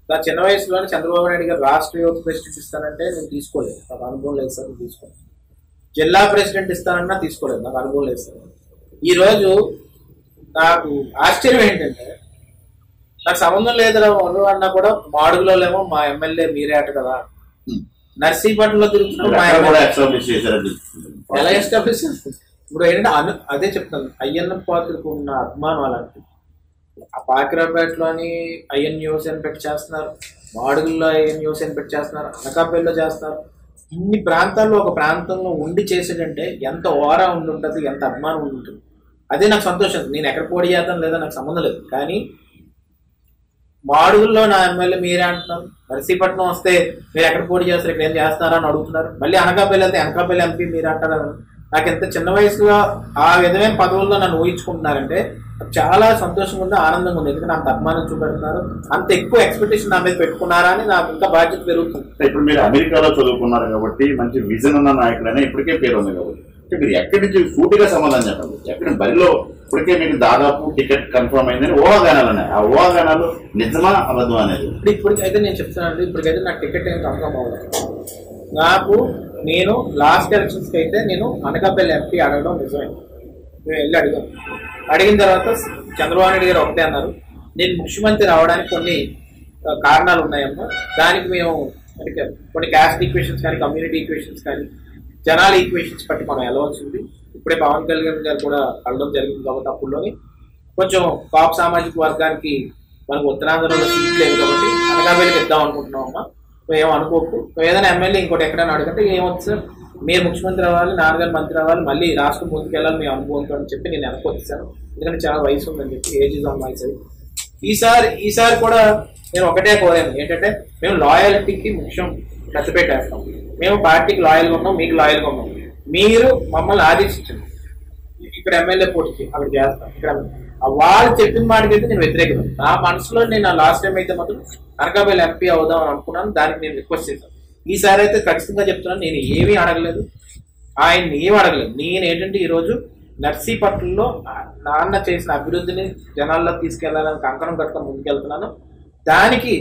నా చిన్న వయసులోనే చంద్రబాబు నాయుడు గారు రాష్ట్ర యువత ప్రెసిడెంట్ ఇస్తానంటే నేను తీసుకోలేదు, నాకు అనుభవం లేదు సార్, తీసుకోలేదు. జిల్లా ప్రెసిడెంట్ ఇస్తానన్నా తీసుకోలేదు, నాకు అనుభవం లేదు సార్. ఈరోజు నాకు ఆశ్చర్యం ఏంటంటే, నాకు సంబంధం లేదు అన్నా కూడా మాడుగులోనేమో మా ఎమ్మెల్యే మీరే అట కదా, నర్సీపట్నంలో తిరుగుతున్నాం ఎలా ఎస్టాబ్లిష్ ఇప్పుడు ఏంటంటే అదే చెప్తాను, అయ్యన్న పాత్రకు ఉన్న అభిమానం అలాంటిది. ఆ పాకిరాపేటలోని INUSN పెట్టి చేస్తున్నారు, మాడుగుల్లో INUSN పెట్టి చేస్తున్నారు, అనకాపల్లిలో చేస్తున్నారు. ఇన్ని ప్రాంతాల్లో ఒక ప్రాంతంలో ఉండి చేసేటంటే ఎంత ఓరా ఉండి ఉంటుంది, ఎంత అభిమానం ఉండి ఉంటుంది. అదే నాకు సంతోషం. నేను ఎక్కడ పోటీ చేస్తాను లేదా నాకు సంబంధం లేదు. కానీ మాడుగుల్లో నా ఎమ్మెల్యే మీరే అంటున్నారు, నర్సీపట్నం వస్తే మీరు ఎక్కడ పోటీ చేస్తారు, ఇక్కడ ఏం చేస్తారా అని అడుగుతున్నారు. మళ్ళీ అనకాపల్లి వెళ్తే అనకాపల్లి MP మీరు అంటారు. నాకు ఎంత చిన్న వయసులో ఆ విధమైన పదవుల్లో నన్ను ఊహించుకుంటున్నారంటే చాలా సంతోషంగా ఉంది, ఆనందంగా ఉంది. ఎందుకంటే అంత అభిమానం చూపెడుతున్నారు, అంత ఎక్కువ ఎక్స్పెక్టేషన్ నా మీద పెట్టుకున్నారా అని నాకు ఇంకా బాధ్యత పెరుగుతుంది. ఇప్పుడు మీరు అమెరికాలో చదువుకున్నారు కాబట్టి మంచి విజన్ ఉన్న నాయకుడైనా ఇప్పటికే పేరు ఉంది కాబట్టి మీరు ఎక్కడి నుంచి సూటిగా సమాధానం చెప్పండి. ఎక్కడ బరిలో ఇప్పటికే మీకు దాదాపు టికెట్ కన్ఫర్మ్ అయిందని ఊహాగానాలు ఉన్నాయి. ఆ ఊహాగానాలు నిజమా అబద్ధం అనేది ఇప్పటికైతే నేను చెప్తున్నాను. ఇప్పటికైతే నాకు టికెట్ ఏం కన్ఫర్మ్ అవ్వలేదు. నేను లాస్ట్ ఎలక్షన్స్కి అయితే నేను అనకాపల్లి MP అడగడం నిజమే. మేము వెళ్ళి అడిగిన తర్వాత చంద్రబాబు నాయుడు గారు ఒకటే అన్నారు, నేను ముఖ్యమంత్రి రావడానికి కొన్ని కారణాలు ఉన్నాయమ్మా, దానికి మేము కొన్ని క్యాస్ట్ ఈక్వేషన్స్ కానీ, కమ్యూనిటీ ఈక్వేషన్స్ కానీ, జనాల ఈక్వేషన్స్ బట్టి మనం వెళ్ళవలసింది. ఇప్పుడే పవన్ కళ్యాణ్ గారు కూడా వెళ్ళడం జరిగింది కాబట్టి అప్పుడులోని కొంచెం కాపు సామాజిక వర్గానికి మనకు ఉత్తరాంధ్రలో సీట్ లేదు కాబట్టి అనకాపల్లికి ఇద్దాం అనుకుంటున్నాం అమ్మా, ఏమో అనుకోకు, ఏదైనా ఎమ్మెల్యే ఇంకోటి ఎక్కడైనా అడిగితే ఏమొచ్చు సార్, మీరు ముఖ్యమంత్రి అవ్వాలి, నాన్నగారు మంత్రి అవ్వాలి, మళ్ళీ రాష్ట్రం ముందుకెళ్ళాలి మీ అనుభవంతో అని చెప్పి నేను వెనకొచ్చాను. ఎందుకంటే చాలా వయసు ఉందని చెప్పి, age is on my side. ఈసారి కూడా నేను ఒకటే కోరాను, ఏంటంటే మేము లాయల్టీకి ముఖ్యం ఖర్చు పెట్టేస్తాం. మేము పార్టీకి లాయల్గా ఉన్నాం, మీకు లాయల్గా ఉన్నాం. మీరు మమ్మల్ని ఆదేశించండి, ఇక్కడ ఎమ్మెల్యే పోటీకి అక్కడ చేస్తాం. ఇక్కడ వాళ్ళు చెప్పిన మాటకైతే నేను వ్యతిరేకం. నా మనసులో నేను లాస్ట్ టైం అయితే మాత్రం అనకాపల్లి MP అవుదాం అని అనుకున్నాను. దానికి నేను రిక్వెస్ట్ చేశాను. ఈసారి అయితే ఖచ్చితంగా చెప్తున్నాను, నేను ఏమీ అడగలేదు, ఆయన్ని ఏమి అడగలేదు. నేను ఏంటంటే ఈరోజు నర్సీపట్నంలో నాన్న చేసిన అభివృద్ధిని జనాల్లో తీసుకెళ్లాలని కంకణం కట్టుకొని ముందుకెళ్తున్నాను. దానికి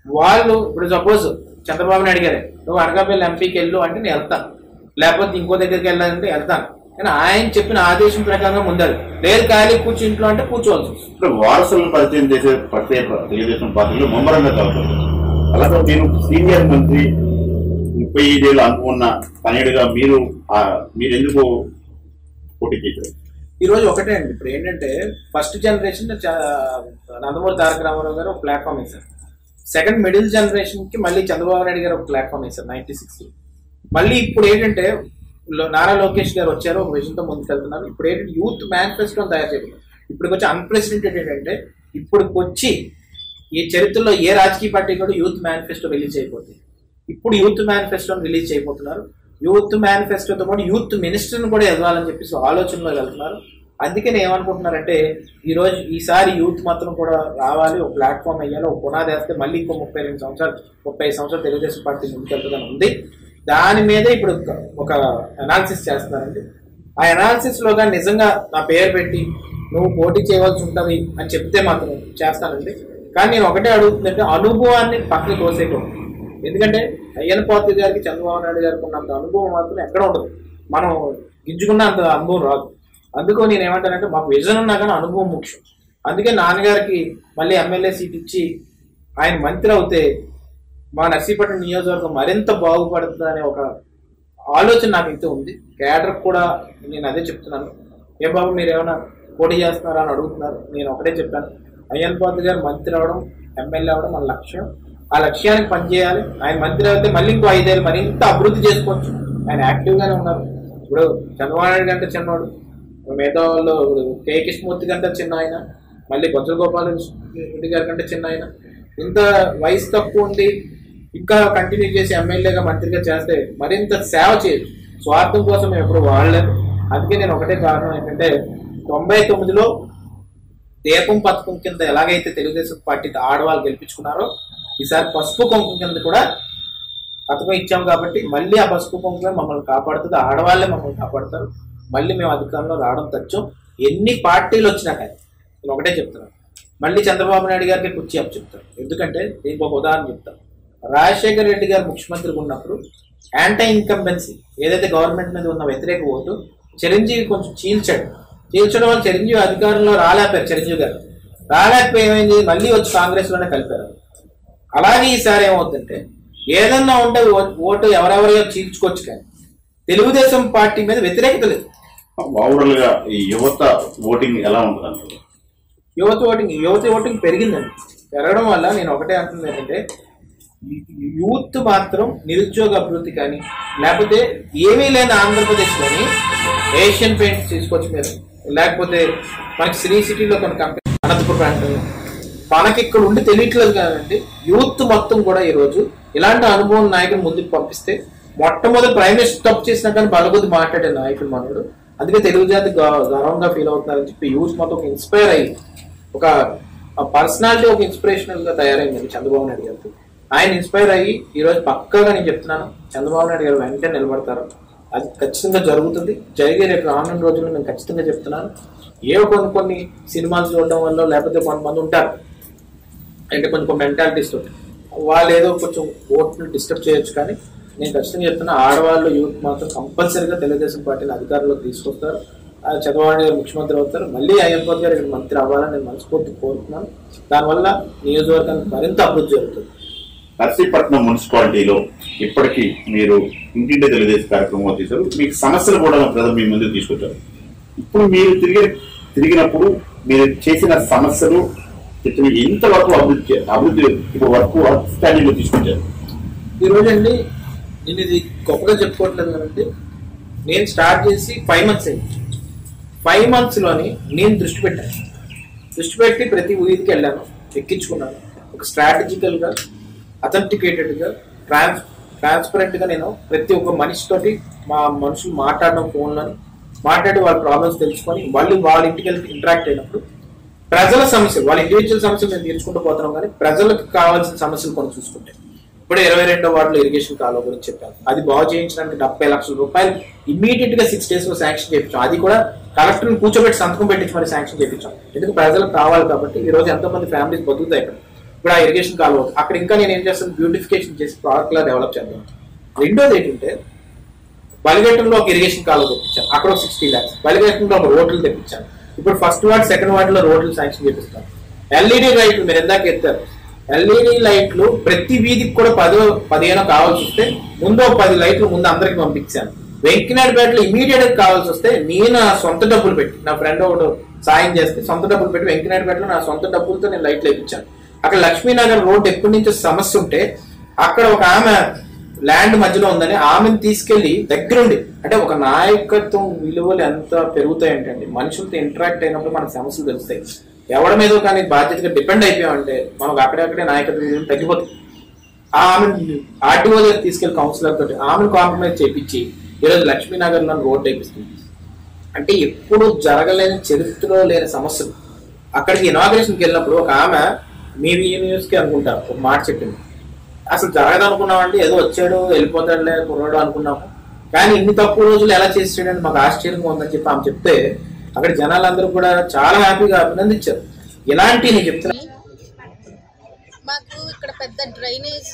వాళ్ళు ఇప్పుడు సపోజ్ చంద్రబాబు నాయుడు గారే నువ్వు అనకాపల్లి MPకి వెళ్ళు అంటే నేను వెళ్తాను, లేకపోతే ఇంకో దగ్గరికి వెళ్ళాలంటే వెళ్తాను. కానీ ఆయన చెప్పిన ఆదేశం ప్రకారంగా ముందాలి. లేదు ఖాళీ కూర్చు ఇంట్లో అంటే కూర్చోవచ్చు. ఇప్పుడు వారసులను పరిచయం చేసే ప్రత్యేక తెలుగుదేశం పార్టీలో ముమ్మరంగా కావాలి. అలాగే నేను సీనియర్ మంత్రి 35 ఏళ్ళు అనుకున్న పనియుడిగా మీరు ఎందుకు పోటీ చేశారు? ఈరోజు ఒకటే అండి, ఇప్పుడు ఏంటంటే ఫస్ట్ జనరేషన్ నందమూరి తారక రామారావు గారు ఒక ప్లాట్ఫామ్ వేశారు. సెకండ్ మిడిల్ జనరేషన్కి మళ్ళీ చంద్రబాబు నాయుడు గారు ఒక ప్లాట్ఫామ్ వేశారు 96. మళ్ళీ ఇప్పుడు ఏంటంటే నారా లోకేష్ గారు వచ్చారు, ఒక విజన్తో ముందుకెళ్తున్నారు. ఇప్పుడు ఏంటంటే యూత్ మేనిఫెస్టోని తయారు చేయడం. ఇప్పటికి వచ్చి అన్ప్రెసిడెంటెడ్ ఏంటంటే ఇప్పటికి వచ్చి ఈ చరిత్రలో ఏ రాజకీయ పార్టీ కూడా యూత్ మేనిఫెస్టో రిలీజ్ అయిపోతుంది. ఇప్పుడు యూత్ మేనిఫెస్టోని రిలీజ్ చేయబోతున్నారు. యూత్ మేనిఫెస్టోతో పాటు యూత్ మినిస్టర్ని కూడా ఎదగాలని చెప్పేసి ఆలోచనలో వెళ్తున్నారు. అందుకే నేను ఏమనుకుంటున్నారంటే ఈసారి యూత్ మాత్రం కూడా రావాలి, ఒక ప్లాట్ఫామ్ అయ్యాలి, ఒక పునాది వేస్తే మళ్ళీ ఇంకో 35 సంవత్సరాలు తెలుగుదేశం పార్టీ ముందుకెళ్తుందని ఉంది. దాని మీదే ఇప్పుడు ఒక అనాలిసిస్ చేస్తున్నారండి. ఆ అనాలిసిస్లో కానీ నిజంగా నా పేరు పెట్టి నువ్వు పోటీ చేయవలసి ఉంటుంది అని చెప్తే మాత్రం చేస్తానండి. కానీ నేను ఒకటే అడుగుతుందంటే అనుభవాన్ని పక్కన తోసేయకూడదు. ఎందుకంటే అయ్యన్ పాత్ర గారికి చంద్రబాబు నాయుడు గారికి ఉన్నంత అనుభవం మాత్రం ఎక్కడ ఉండదు. మనం గింజుకున్న అంత అనుభవం రాదు. అందుకో నేను ఏమంటానంటే మాకు విజన్ ఉన్నా కానీ అనుభవం ముఖ్యం. అందుకే నాన్నగారికి మళ్ళీ ఎమ్మెల్యే సీట్ ఇచ్చి ఆయన మంత్రి అవుతే మా నర్సీపట్నం నియోజకవర్గం మరింత బాగుపడుతుంది అనే ఒక ఆలోచన నాకు అయితే ఉంది. క్యాడర్ కూడా నేను అదే చెప్తున్నాను. ఏ బాబు మీరు ఏమైనా పోటీ చేస్తున్నారా అని అడుగుతున్నారు. నేను ఒకటే చెప్పాను, అయ్యన్ పాత్ర గారు మంత్రి అవడం, ఎమ్మెల్యే అవడం మన లక్ష్యం. ఆ లక్ష్యానికి పనిచేయాలి. ఆయన మంత్రి అయితే మళ్ళీ ఇంకో 5 ఏళ్ళు మరింత అభివృద్ధి చేసుకోవచ్చు. ఆయన యాక్టివ్గానే ఉన్నారు. ఇప్పుడు చంద్రబాబు నాయుడు కంటే చిన్నవాడు, మిగతా వాళ్ళు కే కృష్ణమూర్తి కంటే చిన్న ఆయన, మళ్ళీ బొజ్జల గోపాల్ రెడ్డి గారి కంటే చిన్న ఆయన. ఇంత వయసు తక్కువ ఉండి ఇంకా కంటిన్యూ చేసి ఎమ్మెల్యేగా మంత్రిగా చేస్తే మరింత సేవ చేయొచ్చు. స్వార్థం కోసం మేము ఎప్పుడు వాడలేదు. అందుకే నేను ఒకటే కారణం ఏంటంటే 99లో దీపం పథకం కింద ఎలాగైతే తెలుగుదేశం పార్టీ ఆడవాళ్ళు గెలిపించుకున్నారో ఈసారి పసుపు కుంకుమ కింద కూడా పథకం ఇచ్చాం కాబట్టి మళ్ళీ ఆ పసుపు కుంకుమే మమ్మల్ని కాపాడుతుంది. ఆడవాళ్ళే మమ్మల్ని కాపాడుతారు. మళ్ళీ మేము అధికారంలో రావడం తచ్చం. ఎన్ని పార్టీలు వచ్చినా కానీ నేను ఒకటే చెప్తున్నాను, మళ్ళీ చంద్రబాబు నాయుడు గారికి కుర్చీ అప్పు చెప్తాను. ఎందుకంటే దీనికి ఒక ఉదాహరణ చెప్తాను. రాజశేఖర రెడ్డి గారు ముఖ్యమంత్రిగా ఉన్నప్పుడు యాంటీ ఇన్కంబెన్సీ ఏదైతే గవర్నమెంట్ మీద ఉన్న వ్యతిరేక ఓటు చిరంజీవి కొంచెం చీల్చడం వల్ల చిరంజీవి అధికారంలో రాలేకపోయారు. చిరంజీవి గారు రాలేకపోయి ఏమైంది, మళ్ళీ వచ్చి కాంగ్రెస్లోనే కలిపారు. అలాగే ఈసారి ఏమవుతుందంటే ఏదన్నా ఉంటే ఓటు ఎవరెవరో చీల్చుకోవచ్చు, కానీ తెలుగుదేశం పార్టీ మీద వ్యతిరేకత లేదు. ఓవరాల్ గా ఈ యువత ఓటింగ్ ఎలా ఉంటుంది? యువత ఓటింగ్ పెరిగిందండి. పెరగడం వల్ల నేను ఒకటే అంటుంది ఏంటంటే యూత్ మాత్రం నిరుద్యోగ అభివృద్ధి కానీ లేకపోతే ఏమీ లేని ఆంధ్రప్రదేశ్లోని ఏషియన్ పెయింట్స్ తీసుకొచ్చి మీరు లేకపోతే మనకి శ్రీ సిటీలో కొన్ని కంపెనీ అనంతపురం ప్రాంతంలో మనకి ఇక్కడ ఉండి తెలియట్లేదు కాదండి. యూత్ మొత్తం కూడా ఈరోజు ఇలాంటి అనుభవం నాయకులు ముందుకు పంపిస్తే మొట్టమొదటి ప్రైమ్ మినిస్టర్ తప్పు చేసినా కానీ బలగొద్ది మాట్లాడే నాయకుడు మనోడు. అందుకే తెలుగు జాతి గర్వంగా ఫీల్ అవుతున్నారని చెప్పి యూత్ మొత్తం ఒక ఇన్స్పైర్ అయ్యి ఒక పర్సనాలిటీ ఒక ఇన్స్పిరేషనల్ గా తయారైంది చంద్రబాబు నాయుడు గారికి. ఆయన ఇన్స్పైర్ అయ్యి ఈరోజు పక్కాగా నేను చెప్తున్నాను చంద్రబాబు నాయుడు గారు వెంటనే నిలబడతారు. అది ఖచ్చితంగా జరుగుతుంది. జరిగే రేపు రానున్న రోజుల్లో నేను ఖచ్చితంగా చెప్తున్నాను. ఏవో కొన్ని సినిమాలు చూడడం వల్ల లేకపోతే కొంతమంది ఉంటారు అంటే కొన్ని మెంటాలిటీస్ తోటి వాళ్ళు ఏదో కొంచెం ఓట్ని డిస్టర్బ్ చేయొచ్చు. కానీ నేను ఖచ్చితంగా చెప్తున్నా ఆడవాళ్ళు యూత్ మాత్రం కంపల్సరీగా తెలుగుదేశం పార్టీని అధికారంలోకి తీసుకొస్తారు. చంద్రబాబు నాయుడు గారు ముఖ్యమంత్రి అవుతారు. మళ్ళీ అయ్యప్ప గారు ఇక్కడ మంత్రి అవ్వాలని నేను మనస్ఫూర్తి కోరుతున్నాను. దానివల్ల నియోజకవర్గానికి మరింత అభివృద్ధి జరుగుతుంది. నర్సీపట్నం మున్సిపాలిటీలో ఇప్పటికీ మీరు ఇంటింటి తెలుగుదేశం కార్యక్రమం చేశారు. మీకు సమస్యలు కూడా ప్రజలు మీ ముందుకు తీసుకొచ్చారు. ఇప్పుడు మీరు తిరిగినప్పుడు మీరు చేసిన సమస్యలు ఎంతవరకు అభివృద్ధి ఇప్పుడు వరకు స్టాండింగ్ తీసుకొచ్చారు? ఈ రోజు అండి నేను ఇది గొప్పగా చెప్పుకోవట్లేదు కదండి. నేను స్టార్ట్ చేసి 5 months అయింది. 5 monthsలోని నేను దృష్టి పెట్టి ప్రతి ఊరికి వెళ్ళాను, ఎక్కించుకున్నాను. ఒక స్ట్రాటజికల్గా అథెంటికేటెడ్గా ట్రాన్స్పరెంట్గా నేను ప్రతి ఒక్క మనిషితోటి మా మనుషులు మాట్లాడడం ఫోన్లోని మాట్లాడి వాళ్ళ ప్రాబ్లమ్స్ తెలుసుకొని వాళ్ళ ఇంటికి వెళ్ళి ఇంటరాక్ట్ అయినప్పుడు ప్రజల సమస్యలు వాళ్ళ ఇండివిజువల్ సమస్యలు మేము తీర్చుకుంటూ పోతున్నాం. కానీ ప్రజలకు కావాల్సిన సమస్యలు కొన్ని చూసుకుంటే ఇప్పుడు 22వ వార్డులో ఇరిగేషన్ కాలువ గురించి చెప్పాను. అది బాగు చేయించడానికి 70 లక్షల రూపాయలు ఇమ్మీడియట్ గా 6 days లో శాంక్షన్ చేయించాం. అది కూడా కలెక్టర్ని కూర్చోబెట్టి సంతకం పెట్టించి మరి శాంక్షన్ చేయించాం. ఎందుకు ప్రజలకు కావాలి కాబట్టి. ఈ రోజు ఎంతో మంది ఫ్యామిలీస్ బతుకుతాయి ఇక్కడ. ఇప్పుడు ఆ ఇరిగేషన్ కాలువ అక్కడ ఇంకా నేను ఏం చేస్తాను బ్యూటిఫికేషన్ చేసి ప్రాజెక్ట్ లా డెవలప్ చేద్దాం. రెండోది ఏంటంటే బలిఘట్టంలో ఒక ఇరిగేషన్ కాలువ తెప్పించాను. అక్కడ ఒక 60 lakhs. బలిఘట్టంలో ఒక రోడ్లు తెప్పించాను. ఇప్పుడు ఫస్ట్ వార్డ్ సెకండ్ వార్డులో రోడ్లు శాంక్షన్ చేపిస్తాను. LED లైట్లు మీరు ఎందాక ఎత్తారు. LED లైట్లు ప్రతి వీధికి కూడా 10-15 కావాల్సి వస్తే ముందు 10 లైట్లు ముందు అందరికి పంపించాను. వెంకనాయపేటలో ఇమీడియట్ గా కావాల్సి వస్తే నేను సొంత డబ్బులు పెట్టి నా ఫ్రెండ్ ఒకటి సాయం చేస్తే సొంత డబ్బులు పెట్టి వెంకనాయపేటలో నా సొంత డబ్బులతో నేను లైట్లు వేయించాను. అక్కడ లక్ష్మీనగర్ రోడ్ ఎప్పటి నుంచో సమస్య ఉంటే అక్కడ ఒక ఆమె ల్యాండ్ మధ్యలో ఉందని ఆమెను తీసుకెళ్లి దగ్గరుండి అంటే ఒక నాయకత్వం విలువలు ఎంత పెరుగుతాయంటే అండి మనుషులతో ఇంటరాక్ట్ అయినప్పుడు మనకు సమస్యలు తెలుస్తాయి. ఎవరి మీద కానీ బాధ్యతగా డిపెండ్ అయిపోయామంటే మనకు అక్కడక్కడే నాయకత్వం విలువలు తగ్గిపోతాయి. ఆమె ఆర్టీఓ దగ్గర తీసుకెళ్లి కౌన్సిలర్ తోటి ఆమెను కాంప్రమైజ్ చేయించి ఈరోజు లక్ష్మీనగర్ లో రోడ్ వేపిస్తుంది. అంటే ఎప్పుడు జరగలేని చరిత్రలో లేని సమస్యలు. అక్కడికి ఇనాగ్రేషన్కి వెళ్ళినప్పుడు ఒక ఆమె మీ న్యూస్ కి అనుకుంటారు ఒక మాట చెప్పింది. అసలు జరగదు అనుకున్నామంటే ఏదో వచ్చాడు వెళ్ళిపోతాడులే కుర్రాడు అనుకున్నాము. కానీ ఇన్ని తక్కువ రోజులు ఎలా చేసాడని మాకు ఆశ్చర్యంగా ఉందని చెప్పి ఆమె చెప్తే అక్కడ జనాలందరూ కూడా చాలా హ్యాపీగా అభినందించారు. ఇలాంటి నేను చెప్తున్నా మాకు ఇక్కడ పెద్ద డ్రైనేజ్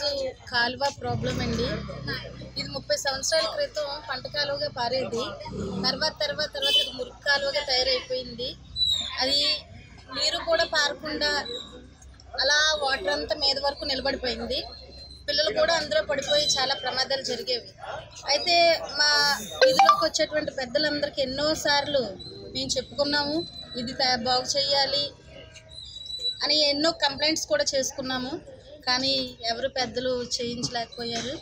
కాలువ ప్రాబ్లం అండి. ఇది 30 సంవత్సరాల క్రితం పంట కాలువగా పారేది. తర్వాత ఇది మురికి కాలువగా తయారైపోయింది. అది నీరు కూడా పారకుండా అలా వాటర్ అంతా మీద వరకు నిలబడిపోయింది. పిల్లలు కూడా అందులో పడిపోయి చాలా ప్రమాదాలు జరిగేవి. అయితే మా వీధిలోకి వచ్చేటువంటి పెద్దలందరికీ ఎన్నోసార్లు మేము చెప్పుకున్నాము ఇది బాగు చేయాలి అని ఎన్నో కంప్లైంట్స్ కూడా చేసుకున్నాము. కానీ ఎవరు పెద్దలు చేయించలేకపోయారు.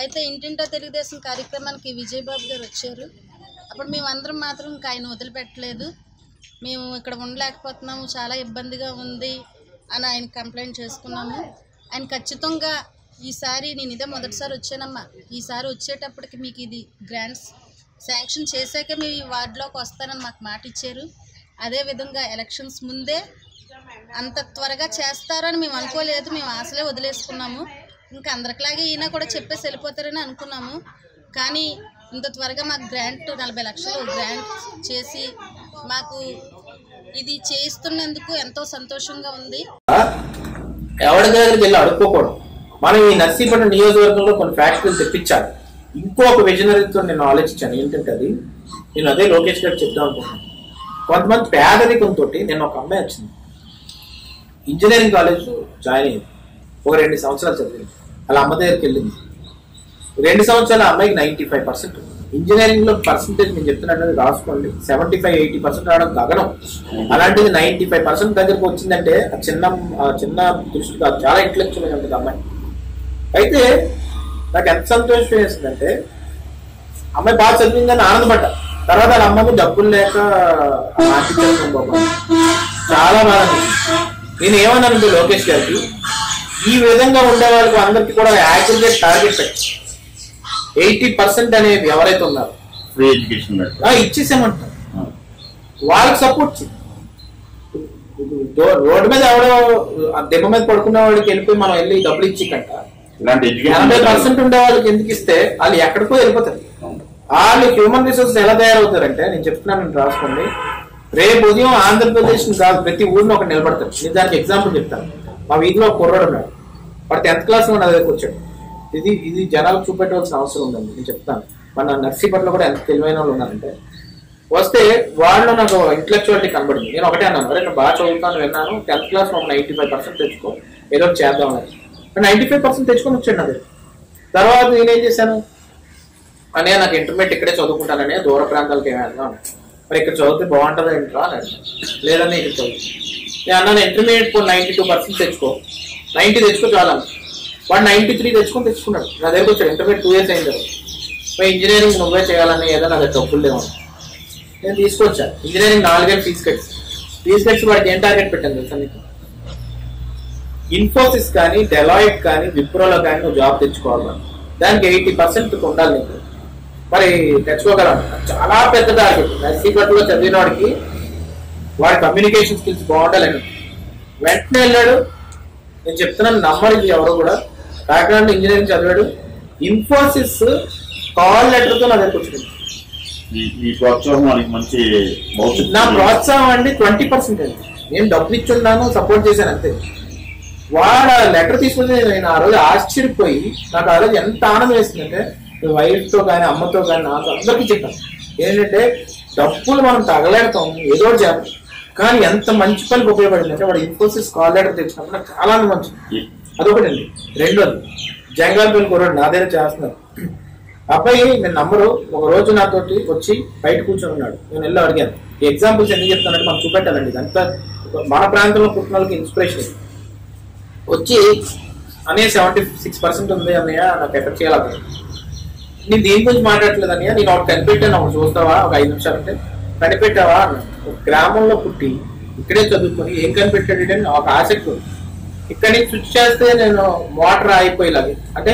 అయితే ఇంటింటా తెలుగుదేశం కార్యక్రమానికి విజయబాబు గారు వచ్చారు. అప్పుడు మేమందరం మాత్రం ఇంకా ఆయన వదిలిపెట్టలేదు. మేము ఇక్కడ ఉండలేకపోతున్నాము, చాలా ఇబ్బందిగా ఉంది అని ఆయన కంప్లైంట్ చేసుకున్నాము. ఆయన ఖచ్చితంగా ఈసారి నేను ఇదే మొదటిసారి వచ్చానమ్మా, ఈసారి వచ్చేటప్పటికి మీకు ఇది గ్రాంట్స్ శాంక్షన్ చేశాక మీ వార్డులోకి వస్తానని మాకు మాట ఇచ్చారు. అదేవిధంగా ఎలక్షన్స్ ముందే అంత త్వరగా చేస్తారని మేము అనుకోలేదు. మేము ఆశలే వదిలేసుకున్నాము. ఇంకా అందరిలాగే ఈయన కూడా చెప్పేసి వెళ్ళిపోతారని అనుకున్నాము. కానీ ఇంత త్వరగా మాకు గ్రాంట్ 40 లక్షలు గ్రాంట్ చేసి మాకు ఇది చేస్తున్నందుకు ఎంతో సంతోషంగా ఉంది. ఎవరి దగ్గరికి వెళ్ళి అడుక్కోకూడదు. మనం ఈ నర్సీపట్నం నియోజకవర్గంలో కొన్ని ఫ్యాక్టరీలు తెప్పించాలి. ఇంకొక విజనరీతో నేను ఆలోచించాను. ఏంటంటే అది నేను అదే లోకేష్ గారికి చెప్దాం అనుకుంటున్నాను. కొంతమంది పేదరికంతో నేను ఒక అమ్మాయి వచ్చింది ఇంజనీరింగ్ కాలేజ్ జాయిన్ అయ్యింది. ఒక 2 సంవత్సరాలు చదివింది. వాళ్ళ అమ్మ దగ్గరికి వెళ్ళింది. 2 సంవత్సరాల అమ్మాయికి 95%. ఇంజనీరింగ్ లో పర్సెంటేజ్ నేను చెప్తున్నాను, రాసుకోండి. 75-80% రావడం గగనం. అలాంటిది 95% దగ్గరకు వచ్చిందంటే చిన్న దృష్టి కాదు, చాలా ఇంటెలెక్చువల్ ఉంటుంది అమ్మాయి. అయితే నాకు ఎంత సంతోషం వేసిందంటే అమ్మాయి బాగా చదివిందని ఆనందపడ్డా. తర్వాత వాళ్ళ అమ్మకి డబ్బులు లేక చాలా బాగా. నేను ఏమన్నానంటే లోకేష్ గారికి, ఈ విధంగా ఉండే వాళ్ళకి అందరికి కూడా యాగ్రిగేట్ టార్గెట్ 80% అనేది ఎవరైతే ఉన్నారో ఫ్రీ ఎడ్యుకేషన్ ఇచ్చేసామంటారు, వాళ్ళకి సపోర్ట్ చేయి. రోడ్డు మీద ఎవడో దెబ్బ మీద పడుకున్న వాడికి వెళ్ళిపోయి మనం వెళ్ళి డబ్బులు ఇచ్చి కంట 80% ఉండే వాళ్ళకి ఎందుకు ఇస్తే వాళ్ళు ఎక్కడికో వెళ్ళిపోతారు. వాళ్ళు హ్యూమన్ రిసోర్సెస్ ఎలా తయారవుతారంటే, నేను చెప్తున్నాను రాసుకోండి, రేపు ఉదయం ఆంధ్రప్రదేశ్ కాదు ప్రతి ఊరిని ఒకటి నిలబడతారు. నేను దానికి ఎగ్జాంపుల్ చెప్తాను. మా వీధిలో ఒక కుర్రాడు ఉన్నాడు, వాడు 10th క్లాస్ లో నా దగ్గరకు వచ్చాడు. ఇది జనాలకు చూపెట్టవలసిన అవసరం ఉందండి, నేను చెప్తాను. మన నర్సీపట్లో కూడా ఎంత తెలివైన వాళ్ళు ఉన్నారంటే, వస్తే వాళ్ళు నాకు ఇంటలెక్చువాలిటీ కనబడింది. నేను ఒకటే అన్నాను, అరే నేను బాగా చదువుతాను విన్నాను, 10th క్లాస్ ఒక 95% తెచ్చుకో, ఏదో చేద్దామని. 95% తెచ్చుకొని వచ్చాడు నా దగ్గర. తర్వాత నేనేం చేశాను, అనే నాకు ఇంటర్మీడియట్ ఇక్కడే చదువుకుంటానని, దూర ప్రాంతాలకు ఏమైనా మరి ఇక్కడ చదివితే బాగుంటుందా ఏంట్రా అని. లేదని ఇక్కడ చదువు నేను అన్నాను, ఇంటర్మీడియట్ 92% తెచ్చుకో, 90 తెచ్చుకో చాలా. వాడు 93 తెచ్చుకున్నాడు. నా దగ్గరకు వచ్చాడు. ఇంటర్మీడియట్ 2 years అయింది కదా, మరి ఇంజనీరింగ్ నువ్వే చేయాలని ఏదో నా దగ్గర డబ్బులు లేవు. నేను తీసుకొచ్చాను. ఇంజనీరింగ్ 4 ఏళ్ళు ఫీజు కట్టి వాడికి ఏం టార్గెట్ పెట్టాను తెలుసా నీకు? ఇన్ఫోసిస్ కానీ, డెలాయిట్ కానీ, విప్రోలో కానీ నువ్వు జాబ్ తెచ్చుకోవాలి, దానికి 80% ఉండాలి నీకు. మరి తెచ్చుకోగలం. చాలా పెద్ద టార్గెట్. నర్సీపట్లో చదివిన వాడికి వాడి కమ్యూనికేషన్ స్కిల్స్ బాగుండాలని వెంటనే వెళ్ళాడు. నేను చెప్తున్నాను, నమ్మరికి ఎవరు కూడా. కాకినాడ ఇంజనీరింగ్ చదివాడు. ఇన్ఫోసిస్ కాల్ లెటర్ తో నా దగ్గరకు వచ్చింది. నా ప్రోత్సాహం అండి 20% అండి. నేను డబ్బులు ఇచ్చున్నాను, సపోర్ట్ చేశాను అంతే. వాడు లెటర్ తీసుకుంటే నేను ఆ రోజు ఆశ్చర్యపోయి, నాకు ఆ రోజు ఎంత ఆనందం వేస్తుందంటే, వైఫ్ తో కానీ అమ్మతో కానీ నాకు అందరికీ చెప్పాను ఏంటంటే, డబ్బులు మనం తగలేడతాం ఏదో చేద్దాం, కానీ ఎంత మంచి పనికి ఉపయోగపడిందంటే వాడు ఇన్ఫోసిస్ కాల్ లెటర్ తెచ్చినప్పుడు నాకు చాలా మంచిది. అదొకటండి. రెండోది, జంగాల్పల్లి కుర్రాడు నా దగ్గర చేస్తున్నారు. అబ్బాయి నేను నమ్మరు, ఒక రోజు నాతోటి వచ్చి బయట కూర్చొని ఉన్నాడు. నేను వెళ్ళి అడిగాను. ఈ ఎగ్జాంపుల్స్ ఎందుకు చెప్తానంటే మనం చూపెట్టాలండి, ఇదంతా మన ప్రాంతంలో పుట్టిన వాళ్ళకి ఇన్స్పిరేషన్. వచ్చి అనే 76% ఉంది అన్నయ్య, నాకు ఎఫెక్ట్ చేయాలి. నేను దేని గురించి మాట్లాడట్లేదు అన్నయ్య, నేను ఒకటి కనిపెట్టాను, ఒకటి చూస్తావా ఒక 5 నిమిషాలు అంటే, కనిపెట్టావా అన్న. ఒక గ్రామంలో పుట్టి ఇక్కడే చదువుకొని ఏం కనిపెట్టాడు అని ఒక ఆసక్తి ఉంది. ఇక్కడి నుంచి స్విచ్ చేస్తే నేను మోటార్ అయిపోయేలాగే అంటే